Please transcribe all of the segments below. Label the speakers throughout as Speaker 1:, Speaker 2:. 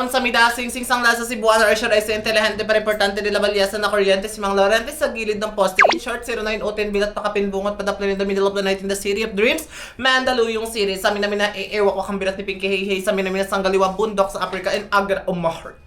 Speaker 1: baon sa midasing singsang lasa Cebuano or should I say intelihente pero importante nila balyasan na kuryente si Mang Lorente sa gilid ng poste. In short, 09:10 bilat pakapinbungot padaplan in the middle of the night in the city of dreams. Mandaluyong City. Sa amin namin na ewa ko kang bilat ni Pinky Hey Hey. Sa amin namin na sanggaliwa bundok sa Africa and Agra on my heart.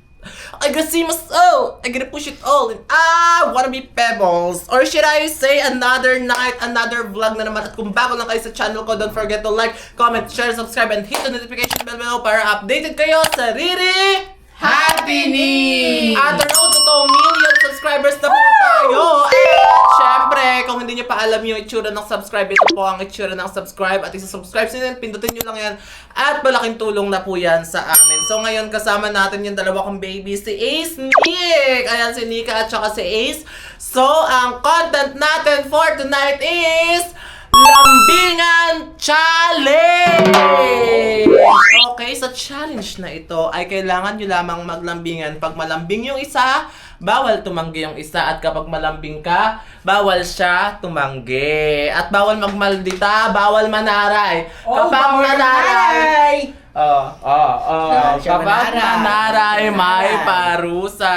Speaker 1: I gotta see my soul. I gotta push it all and I wanna be pebbles. Or should I say another night, another vlog na naman. At kung bago lang kayo sa channel ko, don't forget to like, comment, share, subscribe, and hit the notification bell below para updated kayo sa Riri
Speaker 2: Happening!
Speaker 1: At the road to 2 million subscribers na po tayo. At syempre, kung hindi nyo pa alam yung itsura ng subscribe, ito po ang itsura ng subscribe. At isa-subscribe nyo, pindutin nyo lang yan. At malaking tulong na po yan sa amin. So ngayon, kasama natin yung dalawa kong baby, si Ace, Nick. Ayan, si Nika at saka si Ace. So, ang content natin for tonight is Lambingan Challenge! Okay, sa challenge na ito ay kailangan nyo lamang maglambingan. Pag malambing yung isa, bawal tumanggi yung isa. At kapag malambing ka, bawal siya tumanggi. At bawal magmaldita, bawal manaray. Kapag manaray, kapag manaray, may parusa.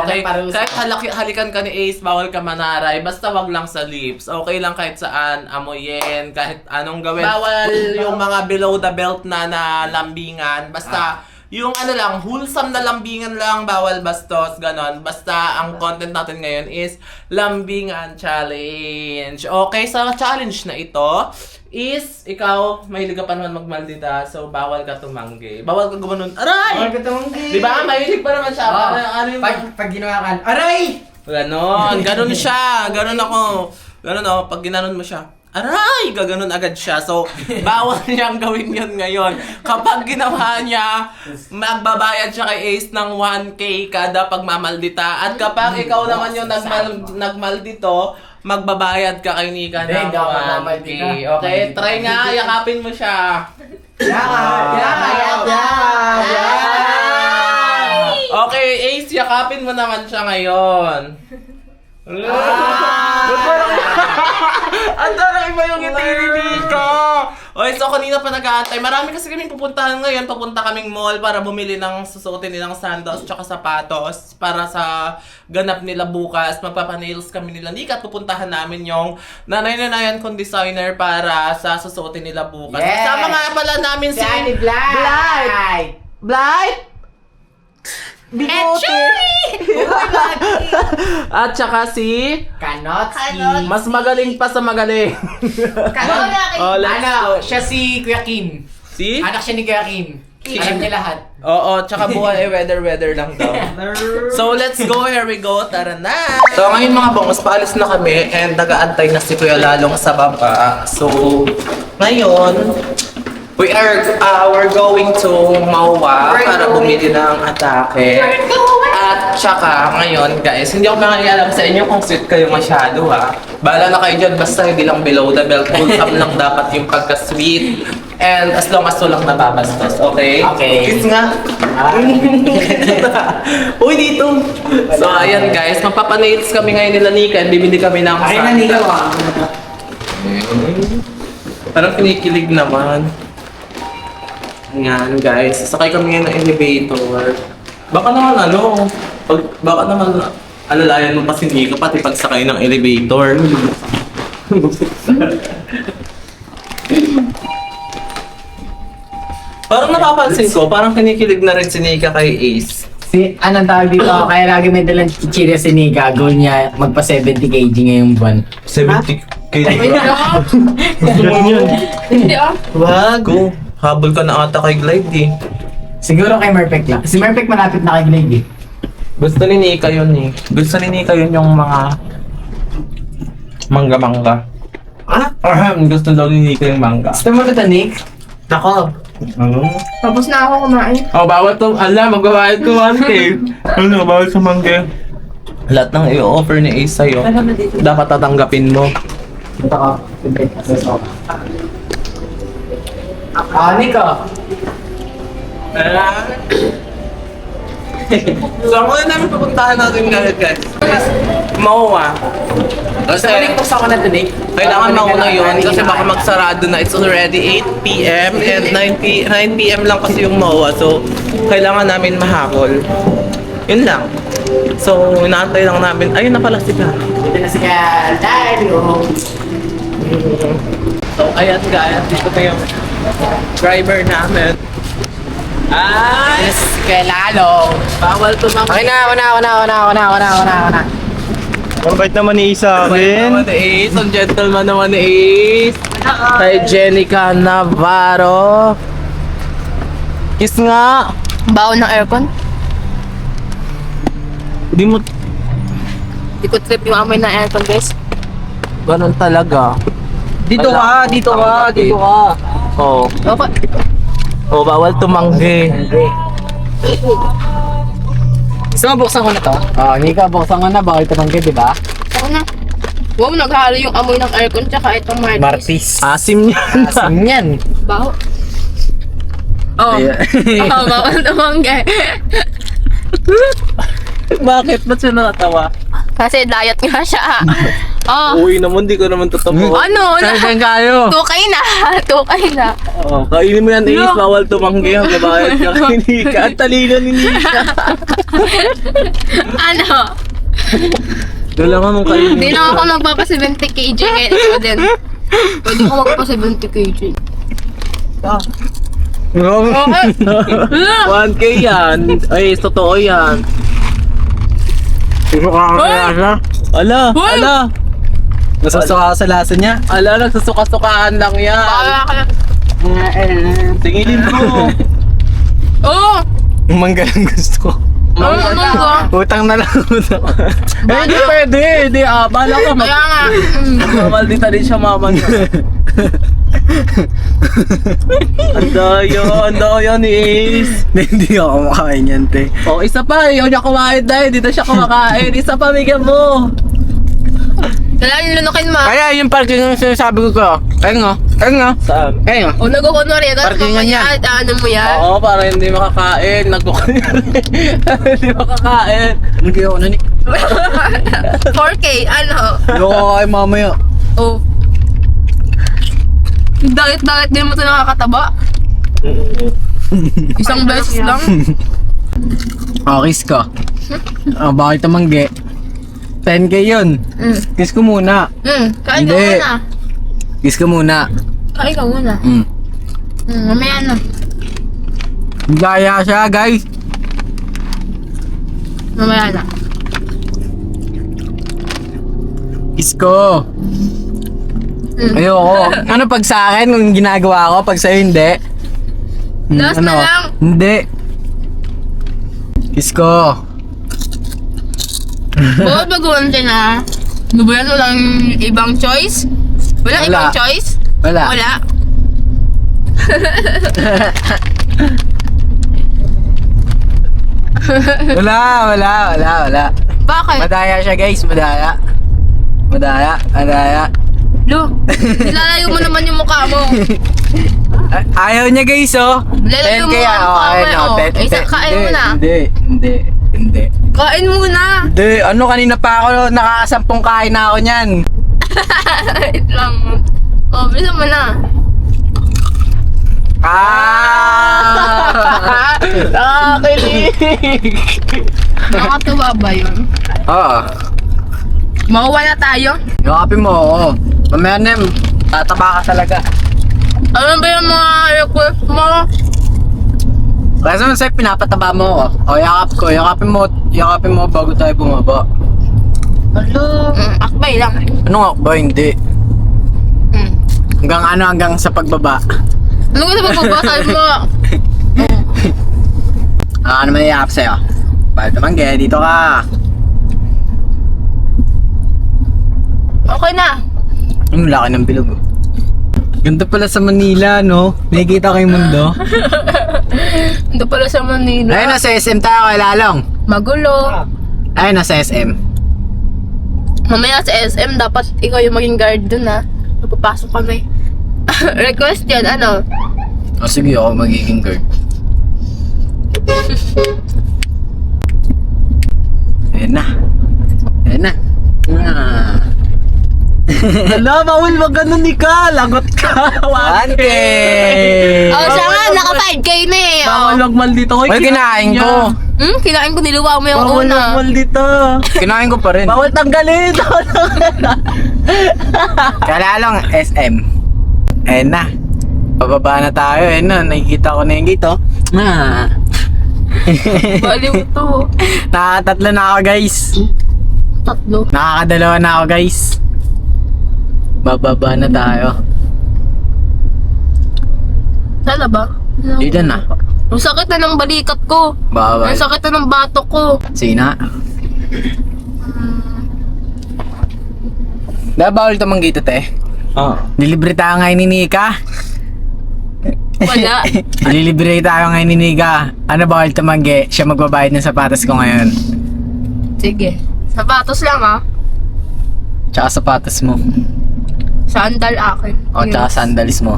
Speaker 1: Okay, kahit halikan ka ni Ace, bawal ka manaray. Basta wag lang sa lips. Okay lang kahit saan, amoyin, kahit anong gawin. Bawal yung mga below the belt na lambingan. Basta yung ano lang, wholesome na lambingan lang, bawal bastos, ganon. Basta ang content natin ngayon is Lambingan Challenge. Okay, sa challenge na ito is, ikaw, mahilig ka pa naman magmaldita, so bawal ka tumanggi. Bawal ka gumanon, aray!
Speaker 2: Bawal ka tumanggi!
Speaker 1: Diba? Mahilig pa naman siya. Ano yung
Speaker 2: pag ginawa ka, aray!
Speaker 1: Ganon siya. Ganon ako. Ganon pag ginanon mo siya, aray! Gaganon agad siya. So, bawal niyang gawin yun ngayon. Kapag ginawa niya, magbabayad siya kay Ace ng 1K kada pagmamaldita. At kapag ikaw naman yung nagmaldito, magbabayad ka kay Nika ng 1K. Okay, try nga, yakapin mo siya.
Speaker 2: Yakap!
Speaker 1: Okay, Ace, yakapin mo naman siya ngayon. Ang dami ba yung ngiti ni Nika? Okay, so kanina pa nag-aantay. Marami kasi kaming pupuntahan ngayon. Papunta kaming mall para bumili ng susuotin nilang sandals tsaka sapatos para sa ganap nila bukas. Magpapanails kami nila Nika at pupuntahan namin yung nanay-nanayan kong designer para sa susuotin nila bukas.
Speaker 2: Yes!
Speaker 1: Kasama nga pala namin si
Speaker 2: Blight!
Speaker 1: Blight! Bigote! At saka si
Speaker 2: Kanotski!
Speaker 1: mas magaling pa sa magaling.
Speaker 2: Siya si Kuya Kim.
Speaker 1: Si?
Speaker 2: Anak siya ni Kuya Kim. Alam niya lahat.
Speaker 1: Oo, tsaka buhay weather lang daw. So let's go, here we go, tara na! So ngayon mga bongos, paalis na kami and nag-aantay na si Kuya Lalong sa baba. So ngayon, we're going to Mawa para bumili ng atake. At tsaka ngayon guys, hindi ako alam sa inyo kung sweet kayo masyado ha. Bahala na kayo dyan, basta hindi lang below the belt. Wholesome lang dapat yung pagka-sweet. And as long as walang nababastos, okay?
Speaker 2: Okay.
Speaker 1: Kiss nga. Uy, dito. So ayan guys, magpapanails kami ngayon nila Nika and bibili kami ng
Speaker 2: Ay, nanigaw ah.
Speaker 1: Parang kinikilig naman. Ayan guys, sakay kami ngayon ng elevator. Baka naman baka naman alalayan mo pa si Nika pati pagsakay ng elevator. Parang napapansin ko, parang kinikilig na rin si Nika kay Ace.
Speaker 2: Anong tawag dito? Kaya lagi may dalang chichirya si Nika. Goal niya magpa 70 kg ngayong buwan.
Speaker 1: 70 kg. Gusto mo yun?
Speaker 3: Hindi
Speaker 1: Wag. Habol ka na ata kay Glide eh.
Speaker 2: Siguro kay Merpek lang. Si Merpek malapit na kay Glade eh.
Speaker 1: Gusto ni Nika yun eh. Gusto ni Nika yun yung mga mangga-mangga. Gusto daw ni Nika yung mangga.
Speaker 2: Gusto mo ito, Nick?
Speaker 1: Nako.
Speaker 3: Tapos na ako kumain.
Speaker 1: Bawal to. Magbabayad ko 1K. Bawal sa mangga. Lahat ng i-offer ni Ace sa'yo, dapat tatanggapin mo.
Speaker 2: Ito ko. Nico.
Speaker 1: So, ako na namin pupuntahan natin ngayon guys. Mawa. Kasi
Speaker 2: Sa maligtas ako na today.
Speaker 1: kailangan mauna yun kasi baka magsarado na. It's already 8 p.m. and 9 p.m. lang kasi yung MOA. So, kailangan namin mahabol. Yun lang. So, inaantay lang namin. Ayun na pala sila.
Speaker 2: Dito na si Caldario.
Speaker 1: So, ayan guys. Dito pa yung driver namin. Ay!
Speaker 2: Yes, Calalo.
Speaker 1: Bawal tumangin.
Speaker 2: Okay na, una.
Speaker 4: Ang bait naman ni Isa
Speaker 1: Naman
Speaker 4: rin.
Speaker 1: ni Ace. Ang gentleman naman ni Ace. Kay Jenica Navarro. Kiss nga.
Speaker 3: Baon ng aircon.
Speaker 1: Hindi mo
Speaker 3: Di ko trip yung amoy ng aircon, guys.
Speaker 1: ganun talaga.
Speaker 4: Dito ka.
Speaker 1: Oh.
Speaker 3: Okay.
Speaker 1: Oh, bawal tumanggi.
Speaker 2: Gusto mo buksan ko na to? Hindi ka buksan ko na. Bawal tumanggi, di ba?
Speaker 3: Ako na. Wow, naghalo yung amoy ng aircon tsaka itong Martis.
Speaker 2: Martis.
Speaker 1: Asim yan.
Speaker 2: Asim yan.
Speaker 3: Baho. Oh. Oh, bawal tumanggi.
Speaker 1: Bakit? Ba't siya nakatawa?
Speaker 3: Kasi diet nga siya. Oh.
Speaker 1: Uy naman, di ko naman totoo.
Speaker 3: Ano?
Speaker 2: Saan kayo?
Speaker 3: Tukay na. Tukay na.
Speaker 1: Oh, kainin mo yan, Ace. Bawal tumanggi. Ang babayad ka kay Nika. Ang talino ni Nika.
Speaker 3: Ano?
Speaker 1: Kailangan mong kainin.
Speaker 3: Hindi lang ako magpapa 70 kg. Kaya ito din. Pwede ko magpapa 70 kg. Okay.
Speaker 1: 1K yan. Ay, totoo yan. Ala,
Speaker 3: Hoy!
Speaker 1: ala.
Speaker 4: Nasusuka sa lasa niya.
Speaker 1: Ala, nagsusuka-sukaan lang yan.
Speaker 3: Baka ka.
Speaker 1: Tingilin mo.
Speaker 3: Oh!
Speaker 4: Mangga lang gusto ko.
Speaker 3: Ano?
Speaker 4: Utang na lang.
Speaker 1: Hindi pwede. Hindi, bala ka.
Speaker 3: Kaya nga.
Speaker 1: Mamaldita din siya mama niya. Ang daya ni Ace.
Speaker 4: Hindi ako makain yan, te.
Speaker 1: Oh, isa pa. Ayaw niya kumain dahil dito siya kumakain. Isa pa, bigyan mo.
Speaker 3: Kailangan lunukin mo.
Speaker 2: Kaya yung parking yung sinasabi ko. Ayun nga.
Speaker 1: Saan?
Speaker 2: Ayun nga.
Speaker 3: O nagkukunwari.
Speaker 2: Parkingan yan.
Speaker 3: Ano mo yan?
Speaker 1: Oo, para hindi makakain. Hindi makakain.
Speaker 4: Hindi ako nani.
Speaker 3: 4K. Ano?
Speaker 4: Loko kay mamaya.
Speaker 3: Oh. Bakit din mo ito nakakataba? Isang beses lang.
Speaker 4: Kiss ko. Bakit tumanggi? 10K yun. Kiss ko muna.
Speaker 3: Kain ka
Speaker 4: Hindi.
Speaker 3: muna.
Speaker 4: Kiss ko muna.
Speaker 3: Kain ka muna. Mamaya na.
Speaker 4: Gaya siya, guys.
Speaker 3: Mamaya na.
Speaker 4: Kiss ko. Ayoko. Ano pag sa akin, kung ginagawa ko, pag sa'yo hindi?
Speaker 3: Last na lang.
Speaker 4: Hindi. Kiss ko.
Speaker 3: Bukod mag-uwante na. Nubuyan mo lang ibang choice? Wala
Speaker 4: Wala.
Speaker 3: ibang choice?
Speaker 4: Wala.
Speaker 3: Wala.
Speaker 4: Wala.
Speaker 3: Bakit?
Speaker 4: Madaya siya, guys. Madaya.
Speaker 3: Lo, nilalayo mo naman yung mukha mo.
Speaker 4: Ayaw niya, guys, oh.
Speaker 3: Lalayo mo
Speaker 4: 10K,
Speaker 3: ang mukha mo,
Speaker 4: ayun,
Speaker 3: oh. Isa, kain mo na.
Speaker 4: Hindi.
Speaker 3: Kain muna.
Speaker 4: Hindi, ano, kanina pa ako, nakakasampung kain na ako niyan.
Speaker 3: Wait lang. Oh, bisa mo na.
Speaker 1: Nakakilig.
Speaker 3: Nakakatuwa ba yun?
Speaker 4: Oo.
Speaker 3: Makuha na tayo.
Speaker 4: Yakapin mo, oo. Mamaya na, tataba ka talaga.
Speaker 3: Ano ba yung mga request mo?
Speaker 4: Kasi naman sa'yo, pinapataba mo ako. O, yakapin mo bago tayo bumaba.
Speaker 3: Akbay lang.
Speaker 4: Ano nga ba? Hindi. Hanggang sa pagbaba.
Speaker 3: Ano ko na magbabasal mo?
Speaker 4: Ano naman yakap sa'yo? Balik naman, dito ka.
Speaker 3: Okay na.
Speaker 4: Ang laki ng bilog. Ganda pala sa Manila, no? Nakikita ko yung mundo.
Speaker 3: Ito pala sa Manila.
Speaker 4: Ayun, nasa SM tayo kay Lalong.
Speaker 3: Magulo.
Speaker 4: Ayun, nasa SM.
Speaker 3: Mamaya sa SM, dapat ikaw yung maging guard dun ha. Napapasok kami. Request yan, ano?
Speaker 4: O sige, ako magiging guard. Ayan na.
Speaker 1: Ala, bawal wag ganun, Nika. Lagot ka.
Speaker 4: 1K!
Speaker 3: Oh, siya nga, naka 5K na eh.
Speaker 1: Bawal
Speaker 3: Oh.
Speaker 1: wag mal dito. Hoy,
Speaker 4: Well, kinain ko.
Speaker 3: Kinain ko, niluwa mo yung
Speaker 1: Bawal wag
Speaker 3: una.
Speaker 1: mal dito.
Speaker 4: Kinain ko pa rin.
Speaker 1: Bawal tanggalin.
Speaker 4: Kala lang, SM. Ayun na. Pababa na tayo. Ayun na, nakikita ko na yung gate, oh.
Speaker 3: Baliw to.
Speaker 4: Nakakatatlo na ako, guys.
Speaker 3: Tatlo.
Speaker 4: Nakakadalawa na ako, guys. Bababa na tayo.
Speaker 3: Sana ba?
Speaker 4: Dito na.
Speaker 3: Ang sakit na ng balikat ko.
Speaker 4: Bawal.
Speaker 3: Ang sakit na ng batok ko.
Speaker 4: Sina? Bawal tumanggi ito, te.
Speaker 1: Oh.
Speaker 4: Dilibre tayo ngayon ni Nika.
Speaker 3: Wala.
Speaker 4: Dilibre tayo ngayon ni Nika. Ano bawal tumanggi? Siya magbabayad ng sapatos ko ngayon.
Speaker 3: Sige. Sapatos lang ah.
Speaker 4: Tsaka sapatos mo.
Speaker 3: Sandal akin.
Speaker 4: O, tsaka sandals mo.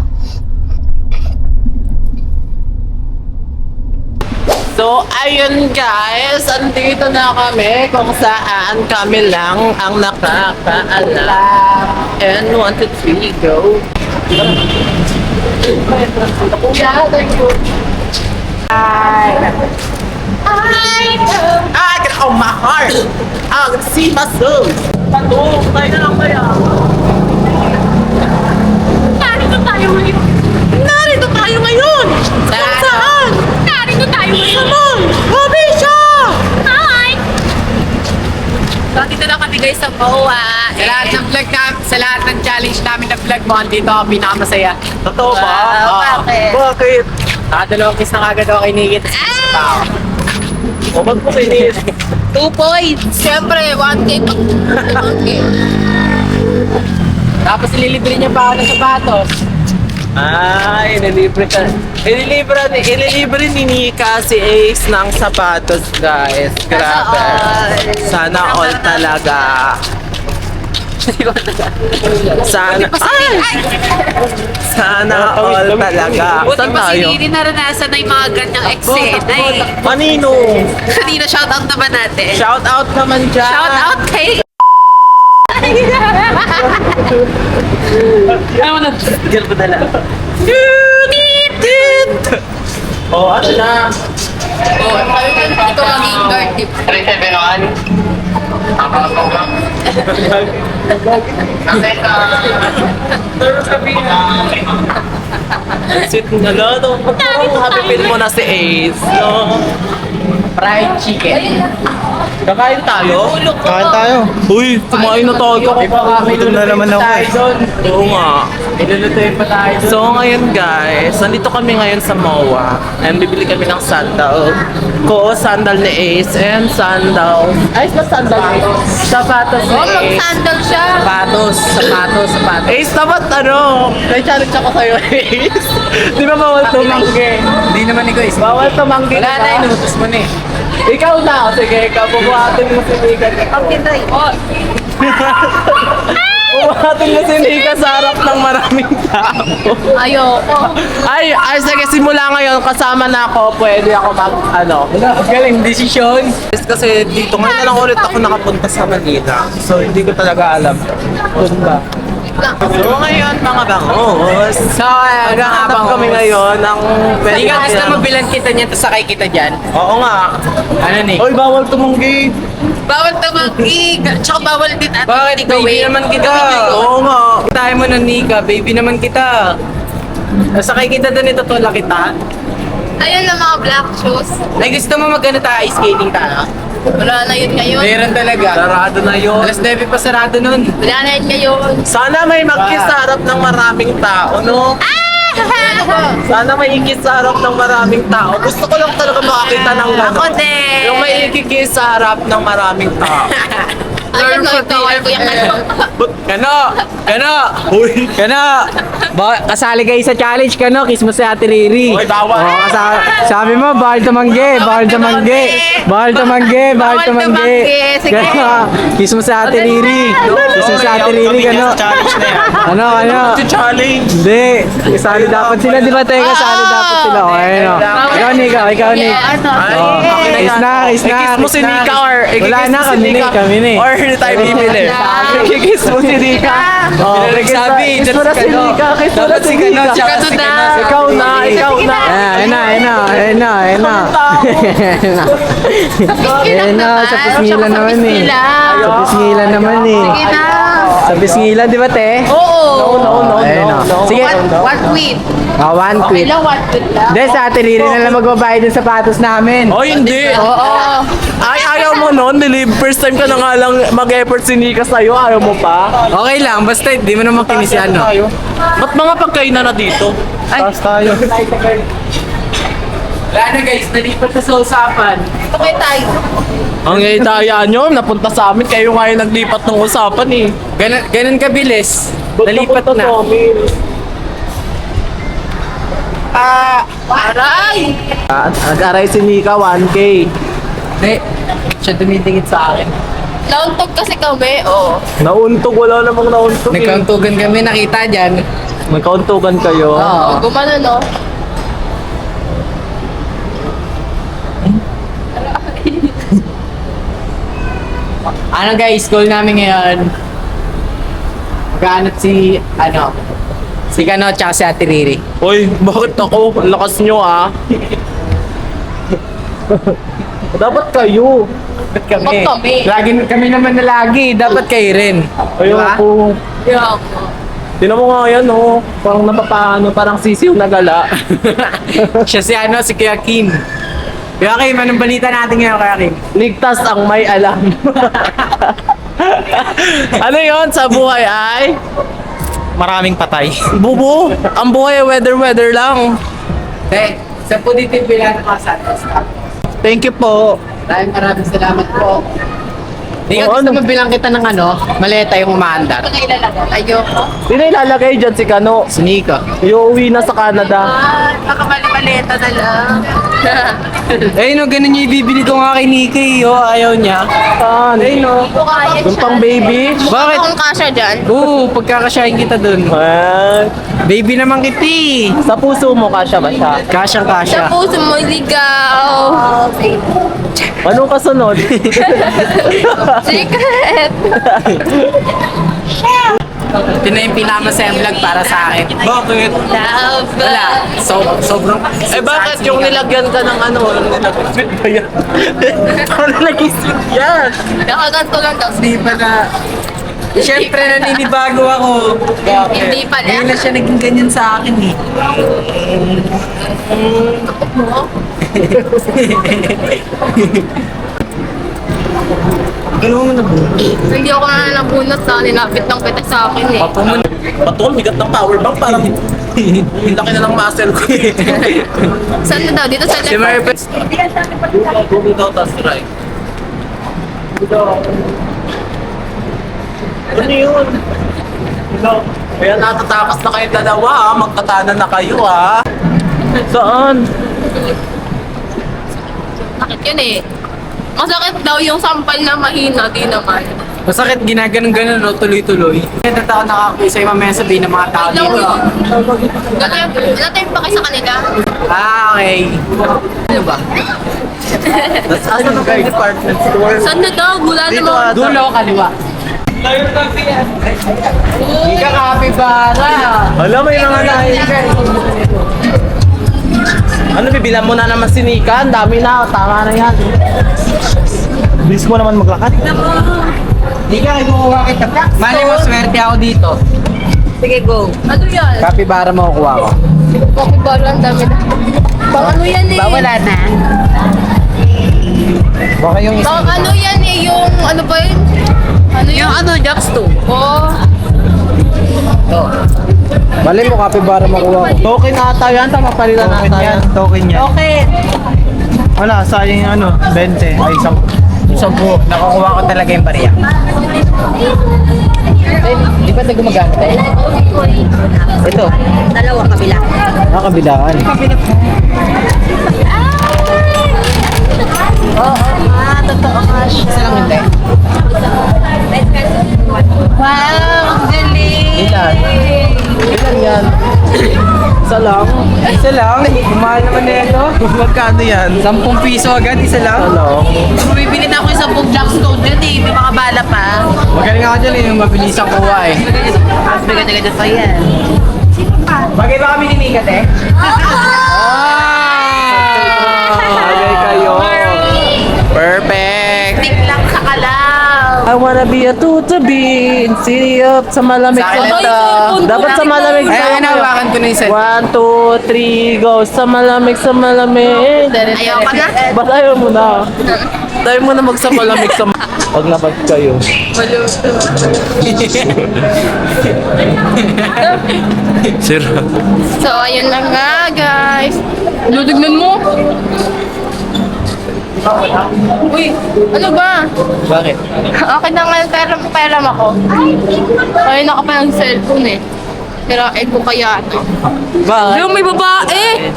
Speaker 1: So, ayun guys, andito na kami kung saan kami lang ang nakakaalam. And 1, 2, 3, go! I get on my heart! I can see my soul! Pato, tayo na lang kaya.
Speaker 3: Narito tayo ngayon.
Speaker 1: Narito tayo ngayon! Kung saan?
Speaker 3: Narito tayo ngayon.
Speaker 1: Sa mall! Probinsya!
Speaker 3: Hi! So, dito na kami guys sa MOA.
Speaker 4: Sa lahat ng vlog sa lahat ng challenge namin na vlog mo, dito ako pinakamasaya.
Speaker 1: Totoo ba?
Speaker 3: Wow, bakit?
Speaker 1: Bakit?
Speaker 4: Nakadalawang kiss na kagad ako kay Nikki.
Speaker 1: O, ba't mo kinis?
Speaker 3: 2 points. Siyempre, 1K pa. 1K.
Speaker 4: Tapos ililibre niya pa ako ng sapatos.
Speaker 1: Ay, inilibre ka. Inilibre ni Nika si Ace ng sapatos, guys. Grabe. Sana all talaga. Sana, ay! Sana all talaga.
Speaker 5: Buti
Speaker 1: Saan
Speaker 5: pa si
Speaker 1: tayo?
Speaker 5: Nini naranasan na yung mga ganyang eksena eh.
Speaker 1: Manino?
Speaker 5: Kanina shoutout naman natin.
Speaker 1: Shout out naman dyan.
Speaker 5: Shoutout kay...
Speaker 1: Ano na? Tigil ko dala. Oh, ano na?
Speaker 3: Oh, ito maging guard tip.
Speaker 1: Sweet na lalo. Happy feel mo na si Ace, no?
Speaker 4: Fried chicken.
Speaker 1: Kakain tayo?
Speaker 6: Kain tayo.
Speaker 1: Uy, kumain na tayo.
Speaker 6: Gutom na naman ako eh.
Speaker 1: Oo nga.
Speaker 4: Ilulutuin pa tayo doon.
Speaker 1: So ngayon guys, nandito kami ngayon sa MOA and bibili kami ng sandal ko, sandal ni Ace and sandal. Ace ba sandal? Sapatos ni
Speaker 3: Oh,
Speaker 1: Ace.
Speaker 3: mag-sandal siya.
Speaker 4: Sapatos.
Speaker 1: Ace, dapat ano? May challenge ako sa'yo, Ace. Di ba bawal tumanggi?
Speaker 4: Hindi naman ikaw is.
Speaker 1: Bawal tumanggi,
Speaker 4: Wala na,
Speaker 1: diba?
Speaker 4: inutos mo na eh.
Speaker 1: Ikaw na. Sige, ikaw. Bubuhatin mo si Nika.
Speaker 3: Oh,
Speaker 1: Bubuhatin mo si Nika sa harap ng maraming tao.
Speaker 3: ayoko.
Speaker 1: Ay, sige, simula ngayon, kasama na ako. Pwede ako
Speaker 4: Galing desisyon.
Speaker 1: Kasi dito ngayon na lang ulit ako nakapunta sa Manila. So, hindi ko talaga alam kung ba. So, ngayon mga bangos.
Speaker 4: So,
Speaker 1: Maghahanap kami ngayon ng
Speaker 4: Hindi ka gusto
Speaker 1: pwede-
Speaker 4: mabilan kita niyan, tapos sakay kita dyan.
Speaker 1: Oo nga.
Speaker 4: Ano ni?
Speaker 1: Oy, bawal tumunggi.
Speaker 5: Bawal tumanggi. Tsaka bawal din at
Speaker 4: Bakit? Baby naman kita.
Speaker 1: Oo nga.
Speaker 4: Tayo mo na Nika, baby naman kita. Sakay kita doon, itutulak kita.
Speaker 3: Ayun lang mga black shoes.
Speaker 4: Ay, gusto mo magano tayo, ice skating tayo?
Speaker 3: Wala na yun ngayon.
Speaker 4: Meron talaga.
Speaker 1: Sarado na yun.
Speaker 4: Alas 9 pa sarado nun.
Speaker 3: Wala na yun ngayon.
Speaker 1: Sana may magkiss sa harap ng maraming tao, no? Sana may ikis sa harap ng maraming tao. Gusto ko lang talaga makakita ng gano'n.
Speaker 5: Ako din.
Speaker 1: Yung may ikikis sa harap ng maraming tao.
Speaker 3: Ayun lang, ikaw ay kuya kayo.
Speaker 4: Kano! Uy! Kano! Kasali kayo sa challenge, Kano? Kiss mo si Ate Riri.
Speaker 1: Oy, bawal.
Speaker 4: Sabi mo, bawal tumanggi, bawal tumanggi. Bawal tumanggi, bawal
Speaker 5: Bawal
Speaker 4: tumanggi.
Speaker 5: tumanggi, sige.
Speaker 4: Kano? Kiss mo si Ate Riri. Kiss mo si Ate Riri, Kano?
Speaker 6: Challenge na yan.
Speaker 4: Ano?
Speaker 1: Challenge.
Speaker 4: Hindi. Kasali dapat sila, di ba? Teka, kasali dapat sila. O, ayun o. Ikaw, Nika. Ikaw, Nika.
Speaker 3: Ano?
Speaker 4: Oh, is na.
Speaker 1: Ikis mo si Nika or ikikis
Speaker 4: Wala na,
Speaker 1: mo si
Speaker 4: kami
Speaker 1: Nika.
Speaker 4: na. Kami na.
Speaker 1: Or
Speaker 7: hindi tayo bibili. Kikiss mo si Nika. Oh,
Speaker 4: Nagsabi,
Speaker 7: kiss mo na si Nika. Kiss mo na si Nika.
Speaker 5: Sikano na.
Speaker 7: Ikaw na.
Speaker 4: Ayun na. Ayun na, sa pisngilan naman eh. Sa pisngilan naman eh.
Speaker 5: Sige na.
Speaker 4: Sa pisngilan, di ba te?
Speaker 5: Oo.
Speaker 4: Ayun na. Sige.
Speaker 5: One quid.
Speaker 4: One quid.
Speaker 5: Ilang one quid lang?
Speaker 4: Hindi, sa Ate Riri na lang magbabayad ng sapatos namin.
Speaker 7: Oh, hindi.
Speaker 5: Oo.
Speaker 7: Ay, ayaw mo nun. First time ka na nga lang mag-effort si Nika sa'yo. Ayaw mo pa.
Speaker 4: Okay lang, basta di mo naman kinisyan, no?
Speaker 7: Ba't mga pagkainan na dito?
Speaker 6: Taas tayo.
Speaker 2: Wala na guys, nalipat na sa usapan.
Speaker 5: Okay tayo.
Speaker 7: Ang itaya nyo, napunta sa amin. Kayo nga yung naglipat ng usapan eh.
Speaker 4: Ganun kabilis. Nalipat na.
Speaker 5: Aray!
Speaker 7: Nag-aray si Nika, 1K.
Speaker 4: Hindi, siya tumitingit sa akin.
Speaker 3: Nauntog kasi kami, oo.
Speaker 7: Nauntog, wala namang nauntog eh.
Speaker 4: Nagkauntugan kami, nakita dyan.
Speaker 7: Nagkauntugan kayo.
Speaker 4: Oo.
Speaker 3: Gumano, no?
Speaker 4: Ano guys, goal namin ngayon. Maghanap si Kano tsaka si Ate Riri.
Speaker 7: Uy, bakit ako? Ang lakas nyo ah. Dapat kayo.
Speaker 4: Dapat kami.
Speaker 3: Ba't kami?
Speaker 4: Lagi kami naman na lagi. Dapat kayo rin.
Speaker 7: Ayoko.
Speaker 3: Yeah.
Speaker 7: Tinan mo nga yan oh. Parang napapaano, parang sisiw na gala.
Speaker 4: Siya si Kuya Kim. Kuya Kim, anong balita natin ngayon, Kuya Kim?
Speaker 7: Ligtas ang may alam. Ano yon sa buhay ay?
Speaker 6: Maraming patay.
Speaker 7: Bubo. Ang buhay weather lang.
Speaker 4: Sa positive bilang ng mga Santos.
Speaker 7: Thank you po.
Speaker 4: Maraming salamat po. Di ka
Speaker 7: Oo,
Speaker 4: gusto
Speaker 7: ano?
Speaker 4: mabilang kita ng maleta yung umaandar.
Speaker 5: Ito na ilalagay.
Speaker 4: Ayoko.
Speaker 7: Sino ilalagay dyan si Kano?
Speaker 4: Si Nico.
Speaker 7: Iuwi na sa Canada.
Speaker 5: Nakamali-maleta na lang.
Speaker 4: Eh no, ganun yung ibibili ko nga kay Nicky. Ayaw niya.
Speaker 7: Saan?
Speaker 3: Hindi ko kaya
Speaker 7: Yung pang baby?
Speaker 4: Bakit?
Speaker 3: Akong kasya dyan.
Speaker 4: Oo, pagkakasyahin kita dun. Baby naman kiti.
Speaker 7: Sa puso mo, kasya ba siya?
Speaker 4: Kasyang
Speaker 3: Sa
Speaker 4: kasya.
Speaker 3: puso mo, ligaw.
Speaker 7: Anong kasunod?
Speaker 3: Secret.
Speaker 4: Ito na yung pinamasayang vlog para sa akin.
Speaker 7: Bakit?
Speaker 3: Love.
Speaker 4: Wala. Sobrang...
Speaker 7: Eh bakit yung nilagyan ka ng ano? Sweet ba yan? Ano naging sweet yan?
Speaker 3: Nakaganto lang daw.
Speaker 4: Hindi pa na... Siyempre, naninibago ako.
Speaker 3: Hindi pala.
Speaker 4: Ngayon na siya naging ganyan sa akin eh.
Speaker 3: Hindi ako na nabunot na nilapit ng pita sa akin eh.
Speaker 7: Patol, bigat ng power bank. Parang laki na ng muscle ko eh.
Speaker 3: Saan na daw? Dito sa
Speaker 4: Si
Speaker 3: left.
Speaker 4: Maripes.
Speaker 7: Google daw, tas right. Ano yun? Kaya natatakas na kayo dalawa ha. Magkatanan na kayo ha. Saan?
Speaker 3: Sakit yun eh. Masakit daw yung sampal na mahina, di naman.
Speaker 4: Masakit, ginaganon-ganon, no? Tuloy-tuloy. Kaya ako nakakusay mamaya sabihin ng mga tao
Speaker 3: Wait lang
Speaker 4: dito.
Speaker 3: yun. Natin pa kayo sa kanila.
Speaker 4: Okay. Ano ba?
Speaker 7: Ano na kayo department store?
Speaker 3: Saan na daw? Wala naman.
Speaker 4: Dulo, kaliwa. Hindi ka kapibara.
Speaker 7: Alam mo yung mga Ano, bibilan mo na naman si Nika? Ang dami na. Tama na yan.
Speaker 6: Bilis mo naman maglakad.
Speaker 4: Hindi ka, ikukuha kita. Mali mo, swerte ako dito.
Speaker 5: Sige, go.
Speaker 3: Ano yan?
Speaker 4: Kapibara mo kukuha ko.
Speaker 3: Bakit ba lang dami na? Bang ano yan eh?
Speaker 5: Wala na.
Speaker 4: Baka yung
Speaker 3: Bang ano yan eh? Yung ano ba yun? Ano
Speaker 5: Yung ano, Jax 2.
Speaker 3: Oh.
Speaker 4: Mali mo, kapibara mo kukuha ko.
Speaker 7: Token ata yan. Tama palitan
Speaker 6: Token
Speaker 7: ata
Speaker 6: yan.
Speaker 7: yan.
Speaker 6: Token yan.
Speaker 5: Okay.
Speaker 6: Wala, sayang yung ano, 20. Ay, 10.
Speaker 4: Nakukuha ko talaga yung bariya. Di ba ito gumagana tayo? Ito.
Speaker 5: Dalawa kabila.
Speaker 4: Nakabilaan.
Speaker 5: Totoo nga siya.
Speaker 4: Isa lang hindi.
Speaker 5: Wow, ang galing.
Speaker 7: Ilan? Ilan yan? Isa lang?
Speaker 4: Isa lang? Kumahal naman na ito.
Speaker 7: Magkano yan?
Speaker 4: 10 piso agad, isa lang.
Speaker 7: Ano?
Speaker 1: Bumibili na ako isang pong Jackstone dyan eh. May mga bala pa.
Speaker 4: Magaling ako dyan eh, yung mabilis ang kuha eh.
Speaker 1: Mas may ganda-ganda pa yan.
Speaker 4: Bagay ba kami ni Nika, te?
Speaker 7: Bagay kayo. Perfect.
Speaker 1: Tik lang sa kalaw.
Speaker 7: I wanna be a tutabi in city of sa malamig
Speaker 4: Sa akin
Speaker 7: sa
Speaker 4: ito.
Speaker 7: Dapat sa malamig
Speaker 4: Ay,
Speaker 7: sa
Speaker 4: nahawakan ko na yung set.
Speaker 7: 1, 2, 3, go. Sa malamig sa malamig.
Speaker 1: Ayaw ka na?
Speaker 7: Ba't ayaw mo na? Tayo mo na magsa malamig sa pag napag kayo. Sira.
Speaker 3: So, ayun na nga, guys. Ludignan mo. Uy, ano ba?
Speaker 4: Bakit?
Speaker 3: Okay na nga yung pera ako. Ay, naka pa ng cellphone eh. Kirain ko kaya ito.
Speaker 7: Bakit?
Speaker 3: Yung may babae!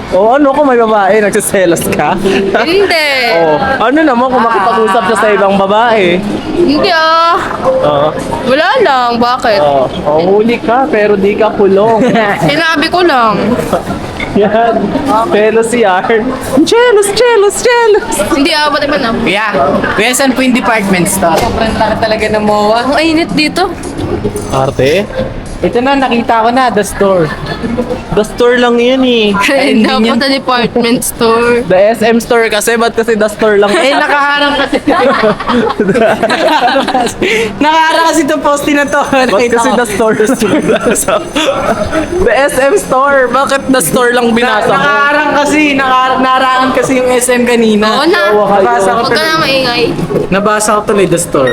Speaker 7: O ano kung may babae, nagsiselos ka?
Speaker 3: Hindi!
Speaker 7: Oh, ano naman kung makipag-usap siya sa ibang babae?
Speaker 3: Hindi ah!
Speaker 7: Oo.
Speaker 3: Wala lang, bakit?
Speaker 7: Oh, huli ka pero di ka kulong.
Speaker 3: Sinabi ko lang.
Speaker 7: Yan. Jealous si Yarn. Jealous.
Speaker 3: Hindi ah, ba't naman ah?
Speaker 4: Kuya, saan po yung department store? Sobrang laki talaga ng MOA.
Speaker 3: Ang init dito.
Speaker 7: Arte?
Speaker 4: Ito na, nakita ko na, the store.
Speaker 7: The store lang yun eh.
Speaker 4: hindi
Speaker 3: Dapat
Speaker 4: yan.
Speaker 3: sa department store.
Speaker 7: The SM store kasi, ba't kasi the store lang?
Speaker 4: Eh, nakaharang kasi. Nakaharang kasi itong posting na to.
Speaker 7: Ba't
Speaker 4: Nakita
Speaker 7: kasi
Speaker 4: ko.
Speaker 7: the store? The SM store. Bakit the store lang binasa mo?
Speaker 4: Nakaharang kasi, nakaharangan kasi yung SM kanina.
Speaker 3: Oo na.
Speaker 4: Nabasa ko
Speaker 3: Huwag ka na maingay.
Speaker 4: Nabasa ko tuloy the store.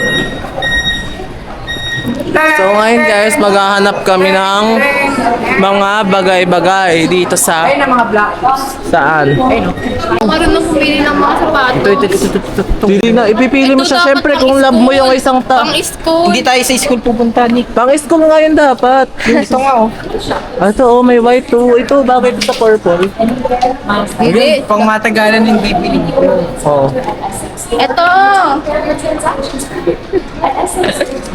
Speaker 7: So ngayon guys, maghahanap kami ng mga bagay-bagay dito sa...
Speaker 4: Ayun na mga black box.
Speaker 7: Saan?
Speaker 3: Marunong pumili ng mga sapatos.
Speaker 7: Hindi na, ipipili mo
Speaker 3: Ito
Speaker 7: siya.
Speaker 3: dapat
Speaker 7: Siyempre,
Speaker 3: pang
Speaker 7: kung love mo
Speaker 3: school.
Speaker 7: yung isang
Speaker 3: Pang school.
Speaker 4: Hindi tayo sa school pupunta, Nick.
Speaker 7: Pang-school ngayon dapat.
Speaker 4: Ito nga oh.
Speaker 7: Ito, oh, may white too. Ito, bakit ito purple?
Speaker 3: Hindi.
Speaker 4: Pang matagalan yung bibili ko.
Speaker 7: Oh.
Speaker 3: Ito!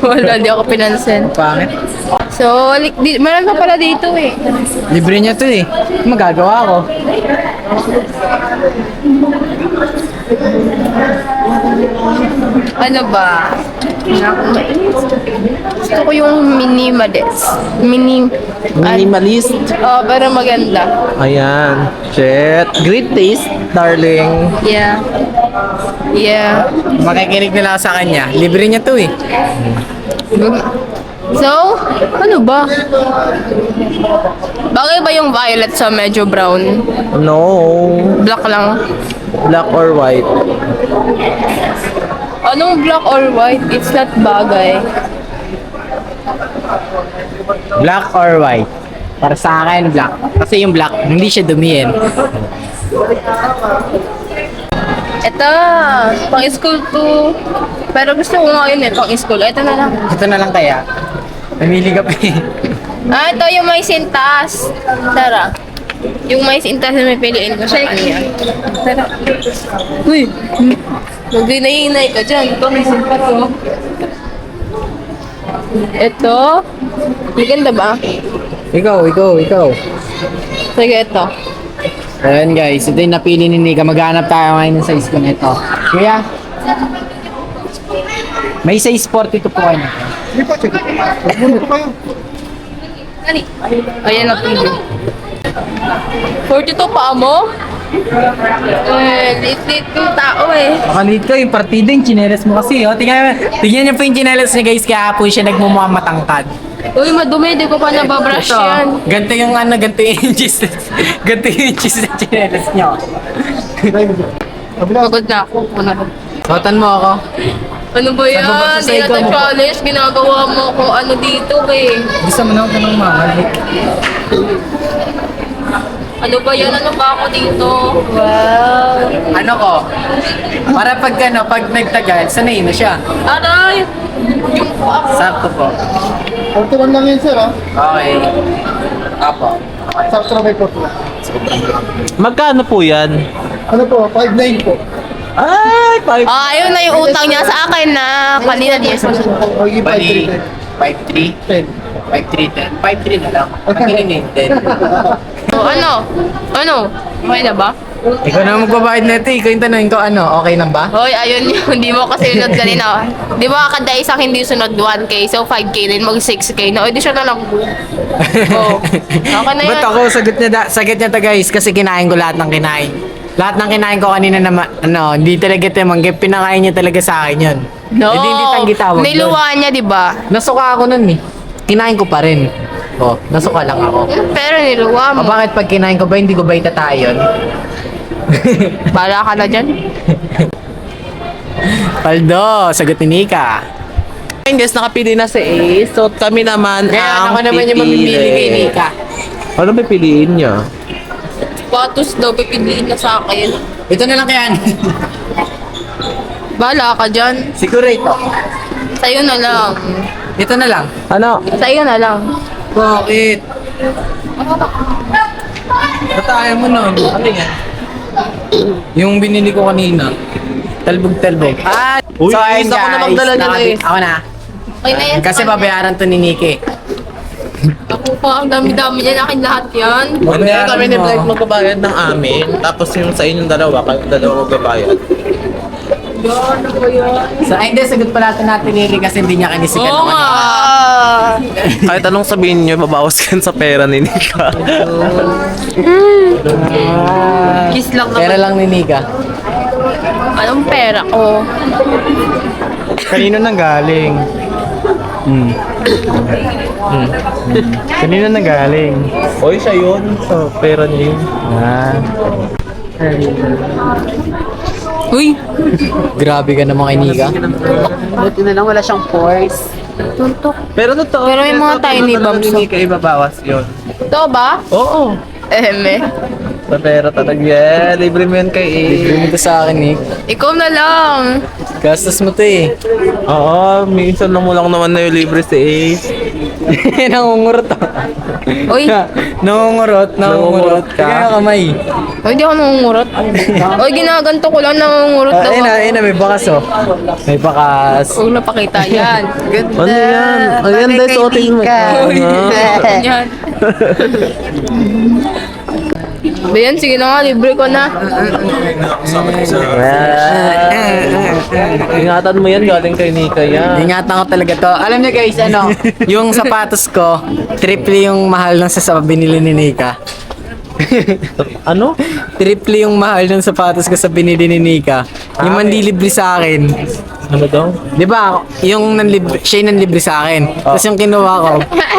Speaker 3: Wala, di ako pinansin.
Speaker 4: Pangit.
Speaker 3: So, meron pa pala dito eh.
Speaker 4: Libre niya to eh. Magagawa ko.
Speaker 3: Ano ba? Gusto ko yung minimalist.
Speaker 7: Minimalist.
Speaker 3: Oh, pero maganda.
Speaker 7: Ayan. Shit. Great taste, darling.
Speaker 3: Yeah. Yeah.
Speaker 4: Makikinig nila ako sa kanya. Libre niya to eh.
Speaker 3: So, ano ba? Bagay ba yung violet sa medyo brown?
Speaker 7: No.
Speaker 3: Black lang.
Speaker 7: Black or white?
Speaker 3: Anong black or white? It's not bagay.
Speaker 4: Black or white? Para sa akin, black. Kasi yung black, hindi siya dumiin.
Speaker 3: Ito, pang school to. Pero gusto ko nga yun eh, pang school. Ito na lang.
Speaker 4: Ito na lang kaya. Namili ka pa eh.
Speaker 3: Ah, ito yung may sintas. Tara. Yung may sintas na may piliin ko sa kanya. Tara. Uy! Mag-inay-inay ka dyan. Ito, may sintas oh. Ito. Maganda ba?
Speaker 4: Ikaw.
Speaker 3: Sige, ito.
Speaker 4: Ayan guys, ito yung napili ni Nika. Maghanap tayo ngayon ng size ko nito. Kuya, may size 42 po kayo nito.
Speaker 3: Ayan na pili. 42 pa mo? Lit-lit yung tao eh.
Speaker 4: Makalit ko yung partida yung chinelas mo kasi. Oh. Tingnan niyo po yung chinelas niya guys. Kaya po siya nagmumukhang matangkad.
Speaker 3: Uy, madumi. Di ko pa nababrush yan.
Speaker 4: Ganito yung ganito yung inches. Ganito yung inches na chinelas niya.
Speaker 3: Pagod na ako.
Speaker 4: Sotan mo ako.
Speaker 3: Ano ba yan?
Speaker 4: Saan ba ba sa
Speaker 3: Di na
Speaker 4: ikaw mo?
Speaker 3: challenge. Ginagawa mo kung ano dito eh.
Speaker 4: Gusto mo na ako ng mahal.
Speaker 3: Ano ba yan? Ano ba ako dito? Wow.
Speaker 4: Ano ko? Para pag nagtagal, sanay na siya.
Speaker 3: Aray! Yung pa ako.
Speaker 4: Sakto po.
Speaker 6: Portulan lang yun, sir, ha?
Speaker 4: Okay. Apo.
Speaker 6: Sakto na may portulan.
Speaker 7: Magkano po yan?
Speaker 6: Ano po? 5'9" po.
Speaker 7: Ay, 5.
Speaker 3: Ah, ayun na yung utang niya sa akin na kanina di
Speaker 6: Magiging
Speaker 4: Bali,
Speaker 6: 5'3".
Speaker 4: 5'3". 5'3", 5'3 na lang. Pagkinin 10.
Speaker 3: So, ano? Okay na ba?
Speaker 4: Ikaw na magbabayad na ito. Ikaw yung tanongin ko ano, okay lang ba?
Speaker 3: Hoy, ayun yun. Hindi mo kasi sunod kanina. Di ba kada isang hindi sunod 1K, so 5K din, mag 6K na. O, di siya na lang. Oh, okay na yan.
Speaker 4: Ba't ako, sagot niya to guys, kasi kinain ko lahat ng kinain. Lahat ng kinain ko kanina naman, hindi talaga timanggip, pinakain niya talaga sa akin yun.
Speaker 3: No,
Speaker 4: Hindi tanggi tawag doon.
Speaker 3: niluwa niya, di ba?
Speaker 4: Nasuka ako nun eh. Kinain ko pa rin. Oh, nasuka lang ako.
Speaker 3: Pero niluwa
Speaker 4: O
Speaker 3: mo.
Speaker 4: bakit pag kinain ko ba, hindi ko ba itatayon?
Speaker 3: Bala ka na dyan.
Speaker 4: Paldo, sagot ni Nika.
Speaker 1: Ayun guys, nakapili na si Ace. So kami naman
Speaker 4: Kaya
Speaker 1: ang
Speaker 4: ako naman yung mamimili kay Nika.
Speaker 1: Ano pipiliin niya?
Speaker 3: Patos daw, pipiliin na sa akin.
Speaker 4: Ito na lang kaya.
Speaker 3: Bala ka dyan.
Speaker 4: Siguro ito.
Speaker 3: Sa'yo na lang.
Speaker 4: Ito na lang.
Speaker 1: Ano?
Speaker 3: Sa'yo na lang.
Speaker 4: Bakit? Ba't ayaw mo nun? Ano yan? Yung binili ko kanina. Talbog-talbog. Ah!
Speaker 1: Uy,
Speaker 4: ayun,
Speaker 1: Ace, ako na magdala niyan,
Speaker 4: nakabit-
Speaker 1: Ace.
Speaker 4: Ako na.
Speaker 3: Okay na yan.
Speaker 4: Kasi babayaran to ni Nikki.
Speaker 3: Ako pa, ang dami-dami niya. Akin lahat yan.
Speaker 1: Hindi kami ni
Speaker 4: mo.
Speaker 1: Blake magbabayad ng amin. Tapos yung sa inyong dalawa, kayong dalawa magbabayad.
Speaker 4: So, ay, hindi. Sagot pala ito natin ni Nikki kasi hindi niya kinisikat
Speaker 3: Oo
Speaker 4: ako.
Speaker 3: nga.
Speaker 1: Kahit anong sabihin niyo, babawas ka sa pera ni Nika.
Speaker 3: Kiss lang
Speaker 4: Pera
Speaker 3: naman.
Speaker 4: lang ni Nika.
Speaker 3: Anong pera ko?
Speaker 6: Kanino nang galing? Kanino nang galing?
Speaker 1: Oy, siya yun. Sa pera niya yun.
Speaker 6: Ah.
Speaker 3: Uy!
Speaker 4: Grabe ka naman kay Nika.
Speaker 5: Buti na lang wala siyang force.
Speaker 3: Tuntok.
Speaker 1: Pero totoo.
Speaker 3: Pero may mga tiny bumps.
Speaker 1: Ni Nika ibabawas yun.
Speaker 3: Ito ba?
Speaker 1: Oo.
Speaker 3: Eme.
Speaker 1: Sa pera talaga. Yeah, libre mo yan kay
Speaker 4: Libre mo to sa akin, Nick.
Speaker 3: Ikaw na lang.
Speaker 4: Gastos mo to eh.
Speaker 1: Oo, minsan lang mo lang naman na yung libre si Ace.
Speaker 4: Nangungurot ako.
Speaker 3: Uy!
Speaker 4: Nangungurot ka. Kaya kamay.
Speaker 3: Uy, di ako nangungurot. Uy, ginaganto ko lang nangungurot daw
Speaker 4: Ayun na,
Speaker 3: ako.
Speaker 4: ayun na, may bakas oh. May bakas.
Speaker 3: Huwag napakita yan.
Speaker 1: Ano yan? Ayan, dahil suotin mo.
Speaker 3: Yan. Bayan, sige na nga, libre ko na.
Speaker 1: Ingatan mo yan, galing kay Nika yan.
Speaker 4: Ingatan ko talaga to. Alam niyo guys, yung sapatos ko, triple yung mahal ng sa binili ni Nika.
Speaker 1: Ano?
Speaker 4: Triple yung mahal ng sapatos ko sa binili ni Nika. Yung manlilibre sa akin.
Speaker 1: Ano daw?
Speaker 4: Di ba, yung siya yung nanlibre sa akin. Tapos yung kinuha ko,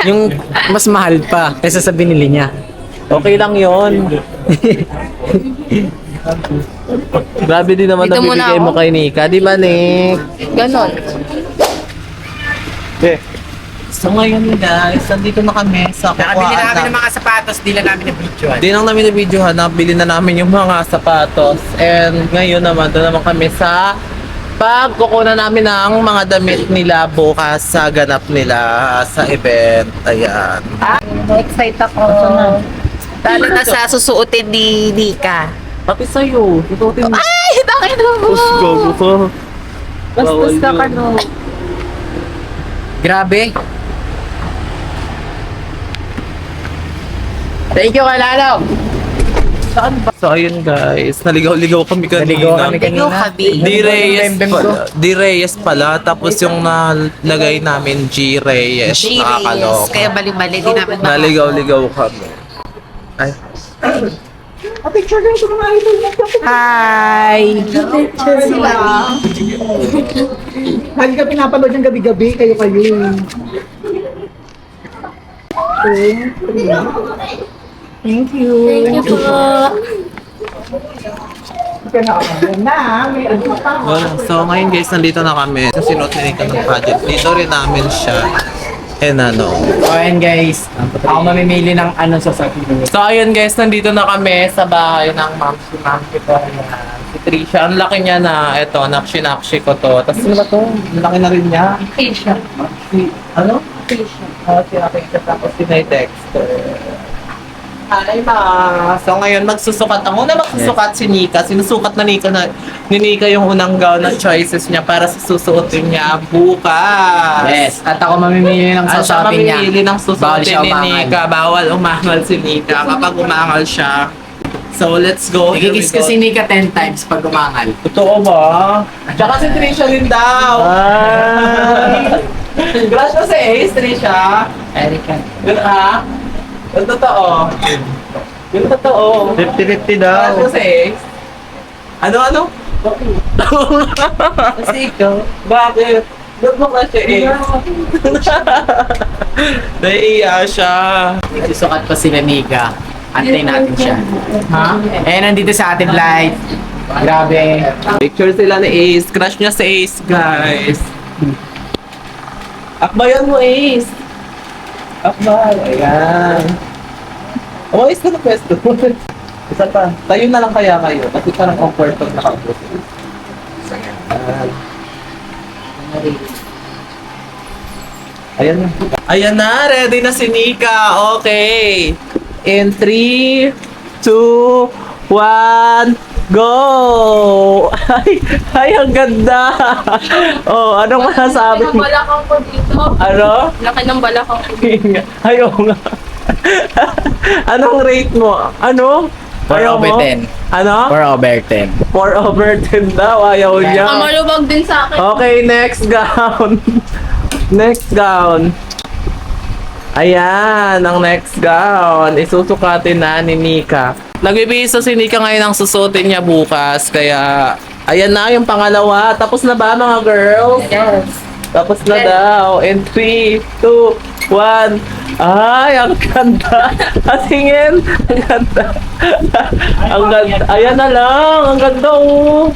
Speaker 4: yung mas mahal pa kaysa sa binili niya.
Speaker 1: Okay lang yon. Grabe din naman
Speaker 3: Dito
Speaker 1: na
Speaker 3: muna
Speaker 1: bibigay
Speaker 3: ako.
Speaker 1: mo kay Nika. Di ba, Nick?
Speaker 3: Ganon.
Speaker 1: So ngayon guys, nandito na kami sa
Speaker 4: Nakabili na kami
Speaker 1: kukuhaan
Speaker 4: ng mga sapatos, di lang namin na-videoan.
Speaker 1: Di lang namin na-videohan, nabili na namin yung mga sapatos. And ngayon naman, doon naman kami sa pagkukunan namin ng mga damit nila bukas sa ganap nila sa event. Ayan.
Speaker 5: Excited ako. Lalo na sa susuotin ni Nika.
Speaker 1: Pati sa'yo. Itutin mo.
Speaker 5: Ay, takin na mo.
Speaker 1: ko.
Speaker 5: Bastos na ka no.
Speaker 4: Grabe. Thank you, Kalalog.
Speaker 1: So ayun guys, naligaw-ligaw kami kanina.
Speaker 4: Naligaw kami kanina.
Speaker 1: D. Reyes
Speaker 4: Bembem ko.
Speaker 1: pala. D. Reyes pala. Tapos yung nalagay namin G. Reyes. Nakakaloka.
Speaker 5: Kaya bali-bali din namin
Speaker 1: Naligaw-ligaw kami. Ay.
Speaker 4: Hi!
Speaker 8: Lagi ka pinapanood ng gabi-gabi, kayo. Thank you.
Speaker 3: Thank you po.
Speaker 8: May ano pa.
Speaker 1: So ngayon guys, nandito na kami. Sinuot ni Nika ng project. Dito rin namin siya. And ano.
Speaker 4: So, ayan guys. Ako mamimili ng ano sa sakin.
Speaker 1: So ayun guys, nandito na kami sa bahay ng ma'am ko to. Si Trisha. Ang laki niya na ito, nakshi ko to. Tapos ano ba to? Ang laki na rin niya.
Speaker 3: Asia.
Speaker 1: Si, ano? Trisha. Si Aisha. Tapos si Nay Dexter. Hi ma! So ngayon magsusukat ako. Una magsusukat si Nika. Sinusukat na ni Nika yung unang gown na choices niya para sa susuotin niya bukas.
Speaker 4: Yes. At ako mamimili ng
Speaker 1: At siya
Speaker 4: sasakin niya.
Speaker 1: mamimili ng
Speaker 4: Bawal
Speaker 1: susuotin
Speaker 4: siya
Speaker 1: ni
Speaker 4: umangal.
Speaker 1: Nika. Bawal umangal si Nika. Kapag umangal siya,
Speaker 7: So, let's go. Here we
Speaker 4: Nagkikiss ko
Speaker 7: go.
Speaker 4: si Nika 10 times pag umangal.
Speaker 7: Totoo ba? Tsaka si Trisha din daw. Crush mo si Ace, Trisha.
Speaker 2: Erika.
Speaker 7: Yun Yung totoo. Yung totoo.
Speaker 6: 50-50
Speaker 7: Crush
Speaker 6: daw.
Speaker 7: mo si Ace. Ano?
Speaker 2: Kasi ikaw.
Speaker 7: Bakit? Ba't mo crush si Ace? Naiiya siya.
Speaker 4: Susukat pa sila Nika. Antay natin siya.
Speaker 7: Ha?
Speaker 4: Eh, nandito sa ating live. Grabe.
Speaker 7: Picture sila ni Ace. Crush niya si Ace, guys. Akbayan mo, Ace. Akbay. Ayan. Ace ka na pwesto. Isa pa. Tayo na lang kaya kayo. Kasi parang awkward pag nakaupo. Ayan na. Ayan na. Ready na si Nika. Okay. In 3, 2, 1, go! Ay, ang ganda! Oh, anong masasabi?
Speaker 3: Laki ng balakang ko dito.
Speaker 7: Ano?
Speaker 3: Laki ng balakang ko dito.
Speaker 7: Ayaw nga. Anong rate mo? Ano?
Speaker 4: 4
Speaker 7: Ayaw
Speaker 4: over
Speaker 7: mo?
Speaker 4: 10.
Speaker 7: Ano?
Speaker 4: 4 over 10.
Speaker 7: 4 over 10 daw. Ayaw niya.
Speaker 3: Kamalubag din sa akin.
Speaker 7: Okay, next gown. Next gown. Ayan, ang next gown. Isusukatin na ni Nika. Nagbibihis si Nika ngayon ang susutin niya bukas. Kaya, ayan na yung pangalawa. Tapos na ba mga girls?
Speaker 3: Yes.
Speaker 7: Tapos na daw. In 3, 2, 1. Ay, ang ganda. Tingin. Ang ganda. Ang ganda. Ayan na lang. Ang ganda oh.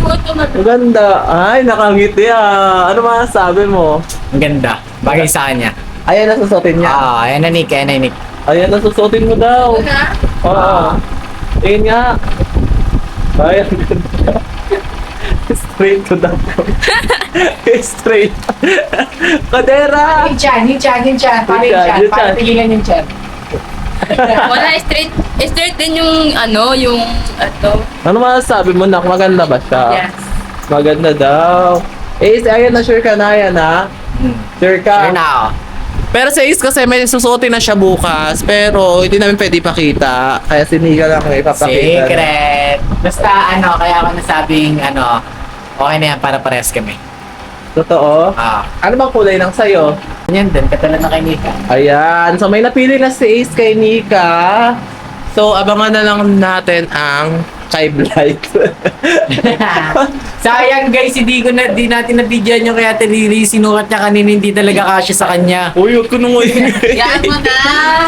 Speaker 7: Ang ganda. Ay, nakangiti ah. Ano masasabi mo?
Speaker 4: Ang ganda. Bagay sa kanya.
Speaker 7: Ayan na susutin niya.
Speaker 4: Ayan na Nick, ayan na Nick.
Speaker 7: Ayan na susutin mo daw. Oo. Ayun nga. Ay, ang ganda. Straight to the point. Straight. Kadera!
Speaker 2: Hinchan. Paano
Speaker 7: Hinchan,
Speaker 2: hinchan?
Speaker 7: hinchan.
Speaker 2: Paano tigilan yung chan?
Speaker 3: Wala, straight din yung
Speaker 7: Ano masasabi mo, Nak? Maganda ba siya?
Speaker 3: Yes.
Speaker 7: Maganda daw. Ace, ayan na, sure ka na, ayan na. Sure ka.
Speaker 4: Sure na ako.
Speaker 7: Pero sa Ace kasi may susuotin na siya bukas, pero hindi namin pwede ipakita. Kaya si Nika lang may ipapakita.
Speaker 4: Secret. Basta kaya ako nasabing okay na yan para parehas kami.
Speaker 7: Totoo? Ano bang kulay ng sayo?
Speaker 4: Yan din, katulad na kay Nika.
Speaker 7: Ayan. So may napili na si Ace kay Nika. So abangan na lang natin ang kay Blight.
Speaker 4: Sayang guys, di natin nabigyan yung kaya Riri, sinukat niya kanina, hindi talaga kasya sa kanya.
Speaker 7: Uy, huwag ko nung
Speaker 5: Yan mo na.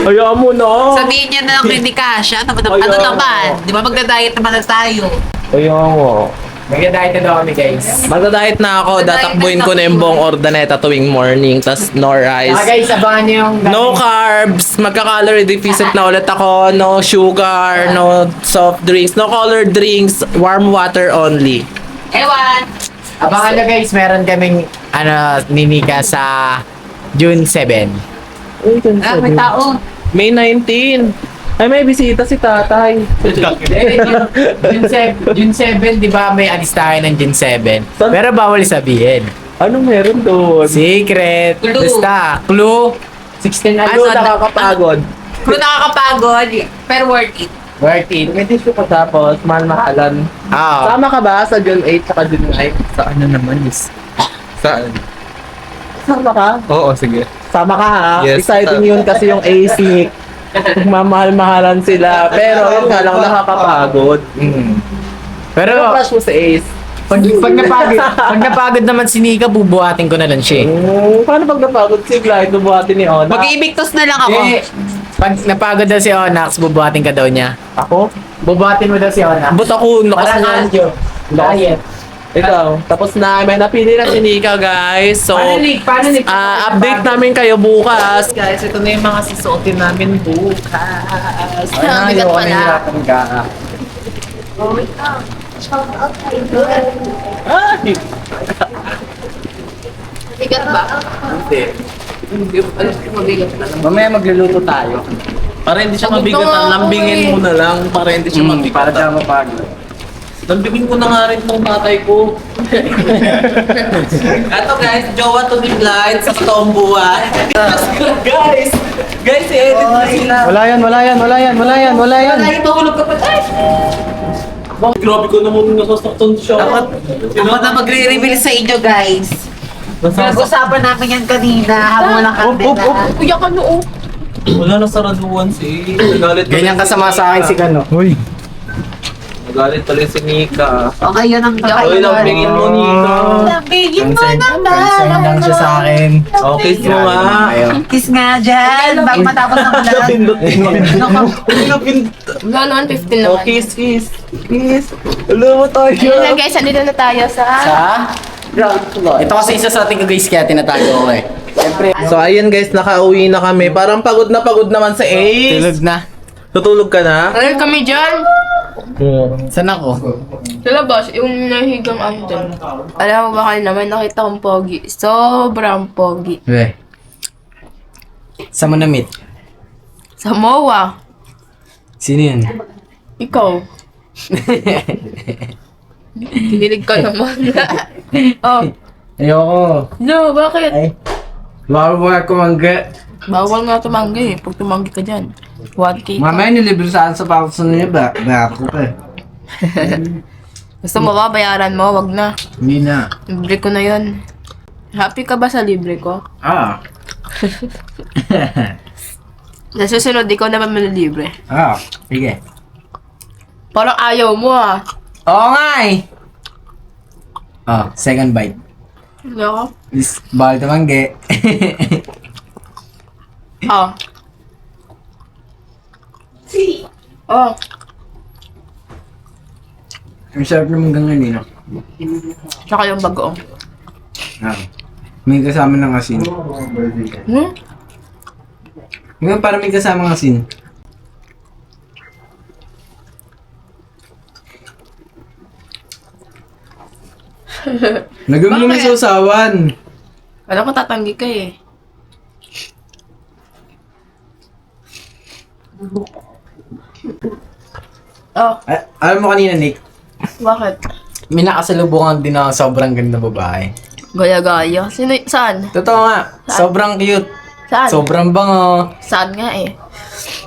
Speaker 7: Ayaw mo na.
Speaker 5: Sabihin niya na lang hindi kasha. Ano
Speaker 7: Ayaw.
Speaker 5: naman? Di ba magda-diet naman na tayo?
Speaker 7: Ayaw mo.
Speaker 4: Magda-diet na daw kami guys.
Speaker 7: Magda-diet na ako. Datakbuhin ko na yung buong ordaneta tuwing morning. Tas no rice.
Speaker 4: Guys, abangan niyo yung...
Speaker 7: No carbs, magka-calorie deficit na ulit ako. No sugar, no soft drinks, no colored drinks, warm water only.
Speaker 5: Ewan.
Speaker 4: Abangan niyo guys, meron kaming ni Nika sa June 7.
Speaker 5: Ah, may tao.
Speaker 7: May 19. Ay, may bisita si tatay.
Speaker 4: June 7, di ba may alis tayo ng June 7? Pero bawal sabihin.
Speaker 7: Anong meron doon?
Speaker 4: Secret.
Speaker 5: Clue.
Speaker 4: Basta, clue. 16 na
Speaker 7: Ano nakakapagod?
Speaker 5: Kung nakakapagod, pero worth it.
Speaker 4: Worth it.
Speaker 7: May tissue pa tapos, mahal-mahalan.
Speaker 4: Oo.
Speaker 7: Sama ka ba sa June 8 saka June 9?
Speaker 6: Saan na naman is? Saan?
Speaker 7: Sama ka?
Speaker 6: Oo, sige.
Speaker 7: Sama ka ha?
Speaker 6: Yes.
Speaker 7: Exciting yun kasi yung AC. Mamahal-mahalan sila. Pero yun nga lang nakakapagod.
Speaker 4: Pero,
Speaker 7: Pero crush mo sa Ace.
Speaker 4: pag napagod naman si Nika, bubuhatin ko na lang siya.
Speaker 7: Paano pag napagod si Glide, bubuhatin ni Ona?
Speaker 5: Mag-ibigtos na lang ako.
Speaker 4: Eh, pag napagod daw si Onax, bubuhatin ka daw niya.
Speaker 7: Ako?
Speaker 4: Bubuhatin mo daw si Onax.
Speaker 7: Ba't ako?
Speaker 4: Para cardio. Diet.
Speaker 7: Ikaw. Tapos na, may napili na si Nika, guys. So,
Speaker 4: Paano Nick?
Speaker 7: update namin kayo bukas. Guys, ito na yung mga susuotin namin bukas.
Speaker 3: Ang bigat pala.
Speaker 7: Ay!
Speaker 3: Bigat ba?
Speaker 2: Mamaya magluluto tayo.
Speaker 7: Para hindi siya mabigat, lambingin mo na lang. Para hindi siya mabigat.
Speaker 2: Para siya mapagod.
Speaker 7: Lambingin ko na nga rin ng tatay ko.
Speaker 1: Eto guys, jowa to be blind sa totoong buwan. Guys, i-edit na sila.
Speaker 6: Wala yan, wala yan, wala yan, wala yan, wala yan.
Speaker 1: Lagi mahulog ka pa. Ay!
Speaker 7: Grabe ko naman nasasaktan siya.
Speaker 5: Ako na magre-reveal sa inyo, guys. Pinag-usapan namin yan kanina habang walang kandila.
Speaker 3: Kuya ka noo.
Speaker 7: Wala na saraduan si nagalit.
Speaker 4: Ganyan kasama sa akin si Kano.
Speaker 6: Uy,
Speaker 7: Nagalit pala si Nika.
Speaker 5: Okay, yun ang
Speaker 7: Oy, lambingin mo, Nika.
Speaker 5: Lambingin mo
Speaker 4: Consent lang siya sa akin.
Speaker 7: Okay, mo nga.
Speaker 5: Kiss nga dyan, bago matapos ang vlog.
Speaker 7: Napindot din.
Speaker 3: Wala naman, 15 naman.
Speaker 7: Oh, kiss. Alam mo tayo.
Speaker 3: Ayun na guys, andito na tayo sa...
Speaker 4: Ito kasi isa sa ating guys kaya tinatago ko eh. Siyempre,
Speaker 1: So ayun guys, nakauwi na kami. Parang pagod naman sa Ace.
Speaker 4: tulog na.
Speaker 1: Tutulog ka na?
Speaker 3: Ayun kami dyan.
Speaker 4: Saan ako?
Speaker 3: Sa labas, yung nahigang ano dyan. Alam mo ba kayo naman, nakita kong pogi. Sobrang pogi.
Speaker 4: Be. Saan mo na-meet?
Speaker 3: Sa MOA.
Speaker 4: Sino yun?
Speaker 3: Ikaw. Kinilig ka naman. Oh.
Speaker 4: Ayoko.
Speaker 3: No, bakit?
Speaker 4: Ay. Bawal ko mangga.
Speaker 3: Bawal nga tumanggi. Pag tumanggi ka dyan, 1K.
Speaker 4: Mamaya nilibre saan sa patos na niya ba? Ako pa eh.
Speaker 3: Gusto mo ba, bayaran mo? Wag na.
Speaker 4: Hindi na.
Speaker 3: Libre ko na yun. Happy ka ba sa libre ko?
Speaker 4: Ah.
Speaker 3: Sa susunod, ikaw naman malilibre.
Speaker 4: Ah. Sige.
Speaker 3: Parang ayaw mo ah.
Speaker 4: Oo nga eh. Oh, second bite.
Speaker 3: Hindi ako.
Speaker 4: Bawal tumanggi.
Speaker 3: Ah. Oh.
Speaker 4: Ang sarap naman ganyan eh, no?
Speaker 3: Tsaka yung bagoong.
Speaker 4: Ah. May kasama ng asin.
Speaker 3: Hmm?
Speaker 4: Ngayon para may kasama ng asin. Lagyan mo naman sa usawan.
Speaker 3: Alam ko tatanggi ka eh. Oh,
Speaker 4: Alam mo kanina, Nick,
Speaker 3: bakit?
Speaker 4: may nakasalubungan din ako sobrang ganda babae.
Speaker 3: Gaya-gaya. Sino? Saan?
Speaker 4: Totoo nga, sobrang cute.
Speaker 3: Saan?
Speaker 4: Sobrang bango.
Speaker 3: Saan nga eh?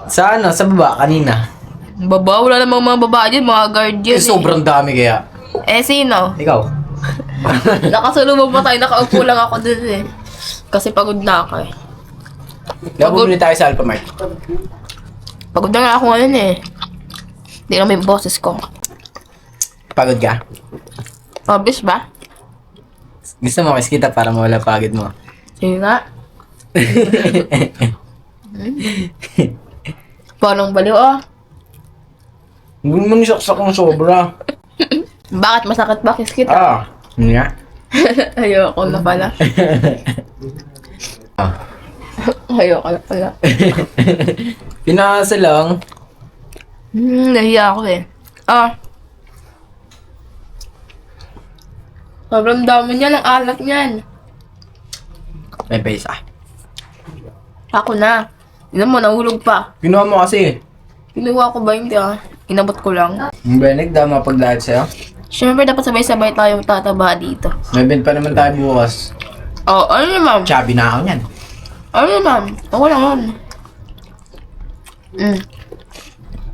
Speaker 4: Sa ano, sa baba, kanina.
Speaker 3: Baba, wala namang mga babae dyan, mga guard
Speaker 4: Eh,
Speaker 3: yun
Speaker 4: sobrang dami kaya.
Speaker 3: eh. Sino?
Speaker 4: Ikaw.
Speaker 3: Nakasulubog pa tayo, nakaupo lang ako dun eh. Kasi pagod na ako eh.
Speaker 4: Bumili tayo sa Alphamart.
Speaker 3: Pagod na nga ako ngayon eh. Hindi naman yung boses ko.
Speaker 4: Pagod ka?
Speaker 3: Obvious ba?
Speaker 4: Gusto mo mas kita para mawala pagod mo.
Speaker 3: Sige nga. Parang baliw oh.
Speaker 4: Hindi mo nisaksak ng sobra.
Speaker 3: Bakit masakit ba kiss kita?
Speaker 4: Ah, hindi nga.
Speaker 3: Ayoko na pala. Ayoko na pala.
Speaker 4: Pinasa lang.
Speaker 3: Nahiya ako eh. Ah. Sobrang dami niya ng alat niyan.
Speaker 4: May pesa.
Speaker 3: Ako na. Tignan mo, nahulog pa.
Speaker 4: Pinuha mo kasi.
Speaker 3: Kinuha ko ba hindi ah? Inabot ko lang.
Speaker 4: Ang Benek, dama paglahat sa'yo.
Speaker 3: Siyempre, dapat sabay-sabay tayong tataba dito.
Speaker 4: May bend pa naman tayo bukas.
Speaker 3: Oh, ano naman?
Speaker 4: Chubby na ako niyan.
Speaker 3: Ano naman? Ako lang yun.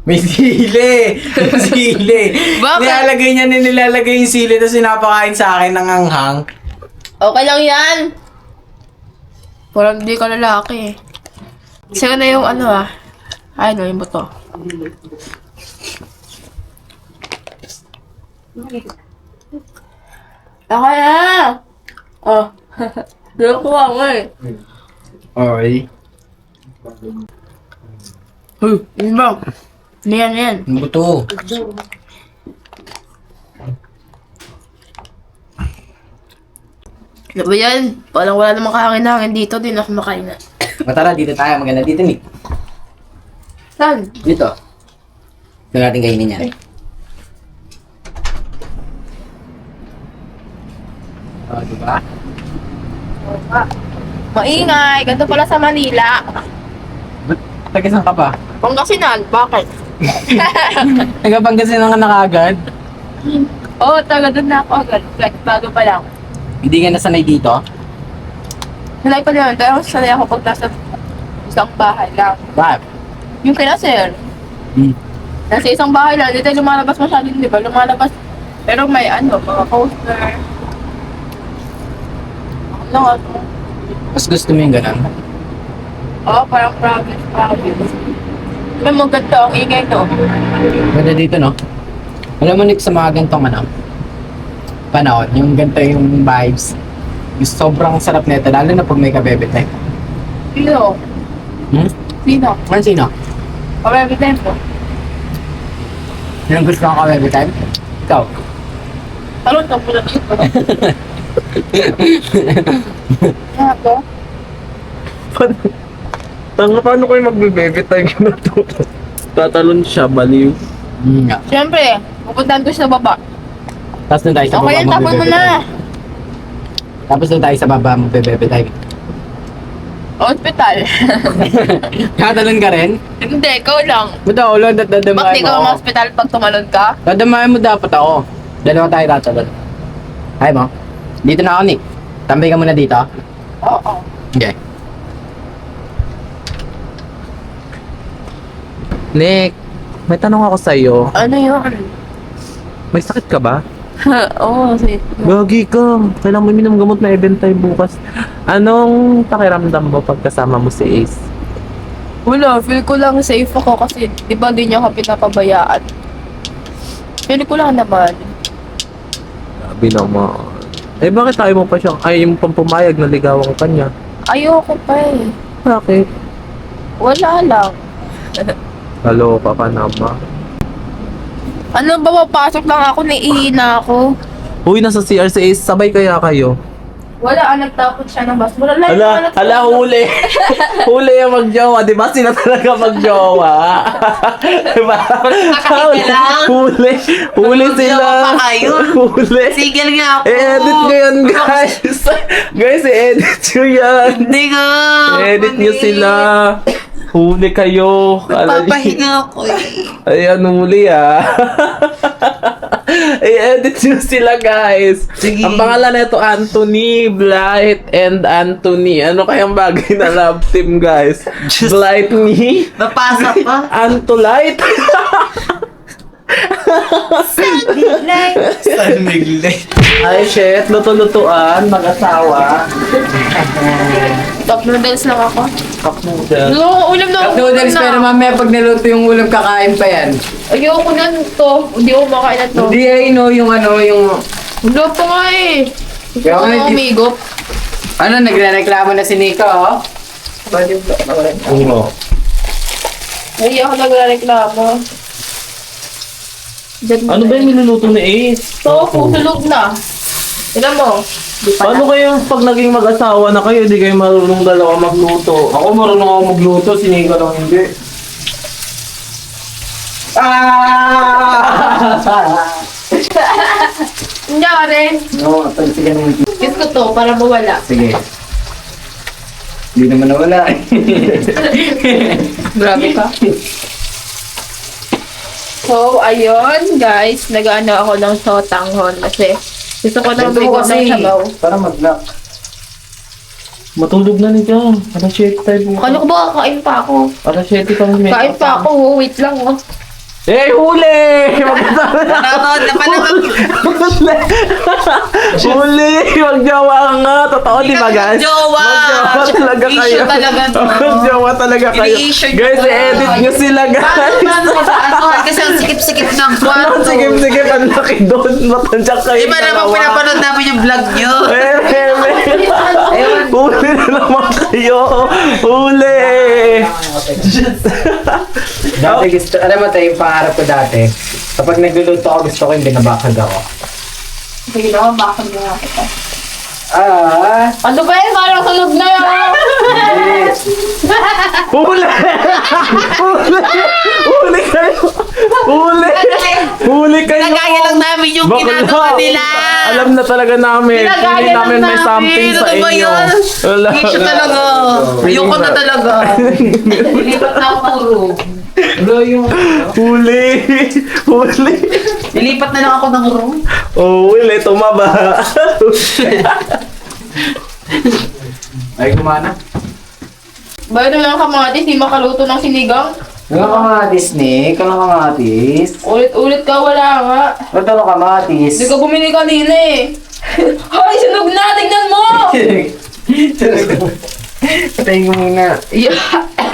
Speaker 4: May sili! May sili!
Speaker 3: Bakit?
Speaker 4: Nilalagay yung sili tapos sinapakain sa akin ng anghang.
Speaker 3: Okay lang yan. Parang hindi ka lalaki eh. Sa'yo na yung ano ah. Ay, no, yung buto. Okay na! Oh. Nakuha mo eh.
Speaker 4: Okay.
Speaker 3: Yun ba? Yan.
Speaker 4: Ang buto.
Speaker 3: Ano ba yan? Parang wala namang kahangin-hangin dito. Di na kumakain na.
Speaker 4: Matara, dito tayo. Maganda dito, Nick.
Speaker 3: Saan?
Speaker 4: Dito. Ito natin kainin yan. Oh, diba?
Speaker 3: Maingay. Ganito pala sa Manila.
Speaker 4: Taga-saan ka pa?
Speaker 3: Pangasinan. Bakit?
Speaker 4: Taga-Pangasinan ka na kaagad?
Speaker 3: Oo, taga doon na ako agad. Like, bago pa lang.
Speaker 4: Hindi ka nasanay dito?
Speaker 3: Sanay pa naman, pero sanay ako pag nasa isang bahay lang.
Speaker 4: Bakit?
Speaker 3: Yung kina sir,
Speaker 4: Hmm.
Speaker 3: nasa isang bahay lang, hindi tayo lumalabas masyado, di ba? Lumalabas, pero may ano, mga coaster. Ano nga to?
Speaker 4: Mas gusto mo yung ganun?
Speaker 3: Oo, parang province. May maganda ang ingay to.
Speaker 4: Ganda dito, no? Alam mo, Nick, sa mga gantong panahon, yung ganito yung vibes. Yung sobrang sarap nito, lalo na pag may kabebe time.
Speaker 3: Sino?
Speaker 4: Hmm?
Speaker 3: Sino?
Speaker 4: Ano sino?
Speaker 3: Pabebe time po.
Speaker 4: Yung gusto ng kabebe time? Ikaw?
Speaker 3: Talon ka muna dito. Ano to?
Speaker 7: Paano kayo magbe-baby time na to? Tatalon siya, baliw.
Speaker 4: Nga.
Speaker 3: Siyempre, pupuntahan ko siya sa baba.
Speaker 4: Tapos doon tayo sa
Speaker 3: Okay,
Speaker 4: baba
Speaker 3: yan, tapon mo
Speaker 4: magbe-bebe
Speaker 3: na.
Speaker 4: time. Tapos doon tayo sa baba magbe-bebe time.
Speaker 3: Hospital.
Speaker 4: Katalon ka rin?
Speaker 3: Hindi, ikaw lang.
Speaker 4: Buta, ulo,
Speaker 3: Bakit
Speaker 4: dadamahin
Speaker 3: ikaw ang
Speaker 4: mo.
Speaker 3: hospital pag tumalon ka?
Speaker 4: Dadamahin mo dapat ako. Dalawa tayo tatalon. Ay mo? Dito na ako, Nick. Tambay ka muna dito.
Speaker 3: Oo.
Speaker 4: Okay.
Speaker 7: Nick, may tanong ako sa'yo.
Speaker 3: Ano yun?
Speaker 7: May sakit ka ba?
Speaker 3: Oo,
Speaker 7: Gagi ka. Kailangan mo minum gamot na event tayo bukas. Anong pakiramdam mo pagkasama mo si Ace?
Speaker 3: wala, feel ko lang safe ako kasi di ba di niya ako pinapabayaan. Feel ko lang naman.
Speaker 7: Sabi naman. Eh bakit tayo mo pa siyang, ay yung pampumayag na ligawan ka niya?
Speaker 3: Ayoko pa eh.
Speaker 7: Bakit?
Speaker 3: Wala lang.
Speaker 7: Kaloka ka naman.
Speaker 3: Ano ba, papasok lang ako, naiihina ako.
Speaker 7: Uy, nasa CR si Ace, sabay kaya kayo?
Speaker 3: Wala, nagtapon siya ng bus. Wala lang.
Speaker 7: Huli. Huli yung magjowa. Di ba sila talaga magjowa? Diba? Huli sila.
Speaker 5: Magjowa pa kayo?
Speaker 7: Huli.
Speaker 5: Single nga ako.
Speaker 7: Edit nyo yan, guys. Guys, edit nyo yan.
Speaker 5: Hindi ko.
Speaker 7: Edit nyo sila. Huli kayo.
Speaker 5: Papahinga ako eh.
Speaker 7: Ayan, huli ah. I-edit nyo sila, guys.
Speaker 5: Sige.
Speaker 7: Ang pangalan nito, Anthony, Blight, and Anthony. Ano kayang bagay na love team, guys? Blight ni
Speaker 5: Napasa pa.
Speaker 7: Antolite. Ay, shit. Luto-lutuan. Mag-asawa.
Speaker 3: Top noodles lang ako.
Speaker 7: Cup noodle.
Speaker 3: No, ulam na.
Speaker 4: Cup noodles,
Speaker 3: na.
Speaker 4: pero mamaya pag niluto yung ulam, kakain pa yan.
Speaker 3: Ayoko na to. Hindi ako makain na to.
Speaker 4: Hindi ay no, yung
Speaker 3: Ulo pa nga eh. Gusto
Speaker 4: Kaya
Speaker 3: ko
Speaker 4: nga,
Speaker 3: na
Speaker 4: hindi-
Speaker 3: umigop.
Speaker 4: ano, nagre-reklamo na si Nico, oh.
Speaker 7: Oo.
Speaker 3: Hindi ako nagreklamo.
Speaker 7: Ano ba yung niluluto ni Ace?
Speaker 3: Tofu, sulog na. Tignan mo. Di pa
Speaker 7: Paano
Speaker 3: na.
Speaker 7: kayo pag naging mag-asawa na kayo, di kayo marunong dalawa magluto? Ako marunong ako magluto, si Nico lang hindi.
Speaker 3: Hindi ka rin.
Speaker 4: No, talsikan naman.
Speaker 3: Kiss ko to para mawala.
Speaker 4: Sige. Hindi naman nawala.
Speaker 3: Grabe ka. So, ayun, guys. Nag-ano ako ng sotanghon kasi gusto ko ng bigo ng sabaw.
Speaker 4: Para mag-lock.
Speaker 7: Matulog na niya. Alas 7 tayo bukas.
Speaker 3: Kala ko ba kakain pa ako?
Speaker 7: Alas 7 kami.
Speaker 3: Kain pa ako, wait lang oh.
Speaker 7: Eh, huli!
Speaker 5: Nanonood na pala mag...
Speaker 7: Huli! Magjawa ka nga! Totoo, di ba guys?
Speaker 5: Magjowa!
Speaker 7: Magjawa talaga kayo.
Speaker 5: Issue talaga to.
Speaker 7: Magjawa talaga kayo.
Speaker 5: Ini-issue
Speaker 7: Guys,
Speaker 5: ko.
Speaker 7: i-edit nyo sila guys.
Speaker 5: Paano ka ba? Ano? Kasi ang sikip-sikip ng kwarto.
Speaker 7: Sige, ang laki doon. Matandyak kayo.
Speaker 5: Di ba naman pinapanood namin yung vlog nyo?
Speaker 7: Huli na naman kayo. Huli!
Speaker 4: Dati gusto, alam mo tayo, yung pangarap ko dati, kapag nagluluto ako, gusto ko yung binabakag ako.
Speaker 3: Sige na, bakit nga kita. Ano ba yun? Parang sunog na yun!
Speaker 7: Huli! Huli! Huli kayo! Huli! Huli kayo!
Speaker 5: Nagaya lang namin yung
Speaker 7: Bakla.
Speaker 5: ginagawa nila.
Speaker 7: Alam na talaga namin.
Speaker 3: Pinagaya
Speaker 7: Hindi namin
Speaker 3: lang
Speaker 7: may
Speaker 5: namin.
Speaker 7: something sa
Speaker 5: Ano ba
Speaker 7: inyo.
Speaker 5: yun?
Speaker 7: Wala.
Speaker 5: Issue talaga. Ayoko na talaga. Lipat na ako puro.
Speaker 4: Bro, yung...
Speaker 7: Huli! Huli!
Speaker 5: Nilipat na lang ako ng room.
Speaker 7: Oh, Will, tumaba.
Speaker 4: Ay, kumana.
Speaker 3: Bayo naman ang kamatis, di makaluto ng sinigang.
Speaker 4: Walang kamatis, Nick. Walang kamatis.
Speaker 3: Ulit-ulit ka, wala nga.
Speaker 4: Ba't walang kamatis?
Speaker 3: Hindi ka bumili kanina eh. Hoy, sunog na! Tignan mo!
Speaker 4: Patayin ko muna.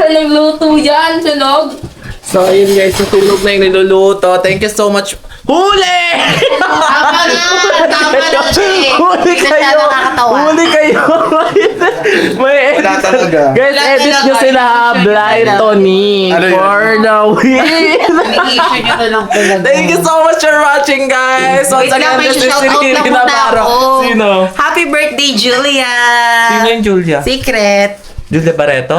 Speaker 3: Nagluto yan, sunog.
Speaker 7: So, ayun guys, natulog na yung niluluto. Thank you so much. Huli!
Speaker 5: Tama na,
Speaker 7: Huli kayo! Huli kayo! May
Speaker 6: Wala talaga.
Speaker 7: Guys, edit nyo sila Blind Tony
Speaker 6: Ano yun?
Speaker 7: for the win!
Speaker 5: I-issue nyo na lang talaga.
Speaker 7: Thank you so much for watching, guys! Once
Speaker 5: Wait lang,
Speaker 7: again,
Speaker 5: may
Speaker 7: this is
Speaker 5: shoutout
Speaker 7: Siri
Speaker 5: lang muna
Speaker 7: Navarro.
Speaker 5: ako.
Speaker 7: Sino?
Speaker 5: Happy birthday, Julia!
Speaker 7: Sino yung Julia?
Speaker 5: Secret.
Speaker 7: Julia Barreto?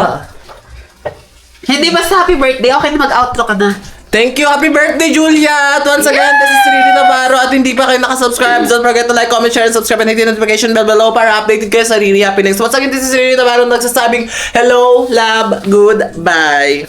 Speaker 5: Hindi basta happy birthday, okay na mag-outro ka na.
Speaker 7: Thank you! Happy birthday, Julia! At once again, this is Siri Navarro. At hindi pa kayo nakasubscribe, don't forget to like, comment, share, and subscribe and hit the notification bell below para updated kayo sa Riri Happenings. Once again, this is Siri Navarro nagsasabing, hello, love, goodbye!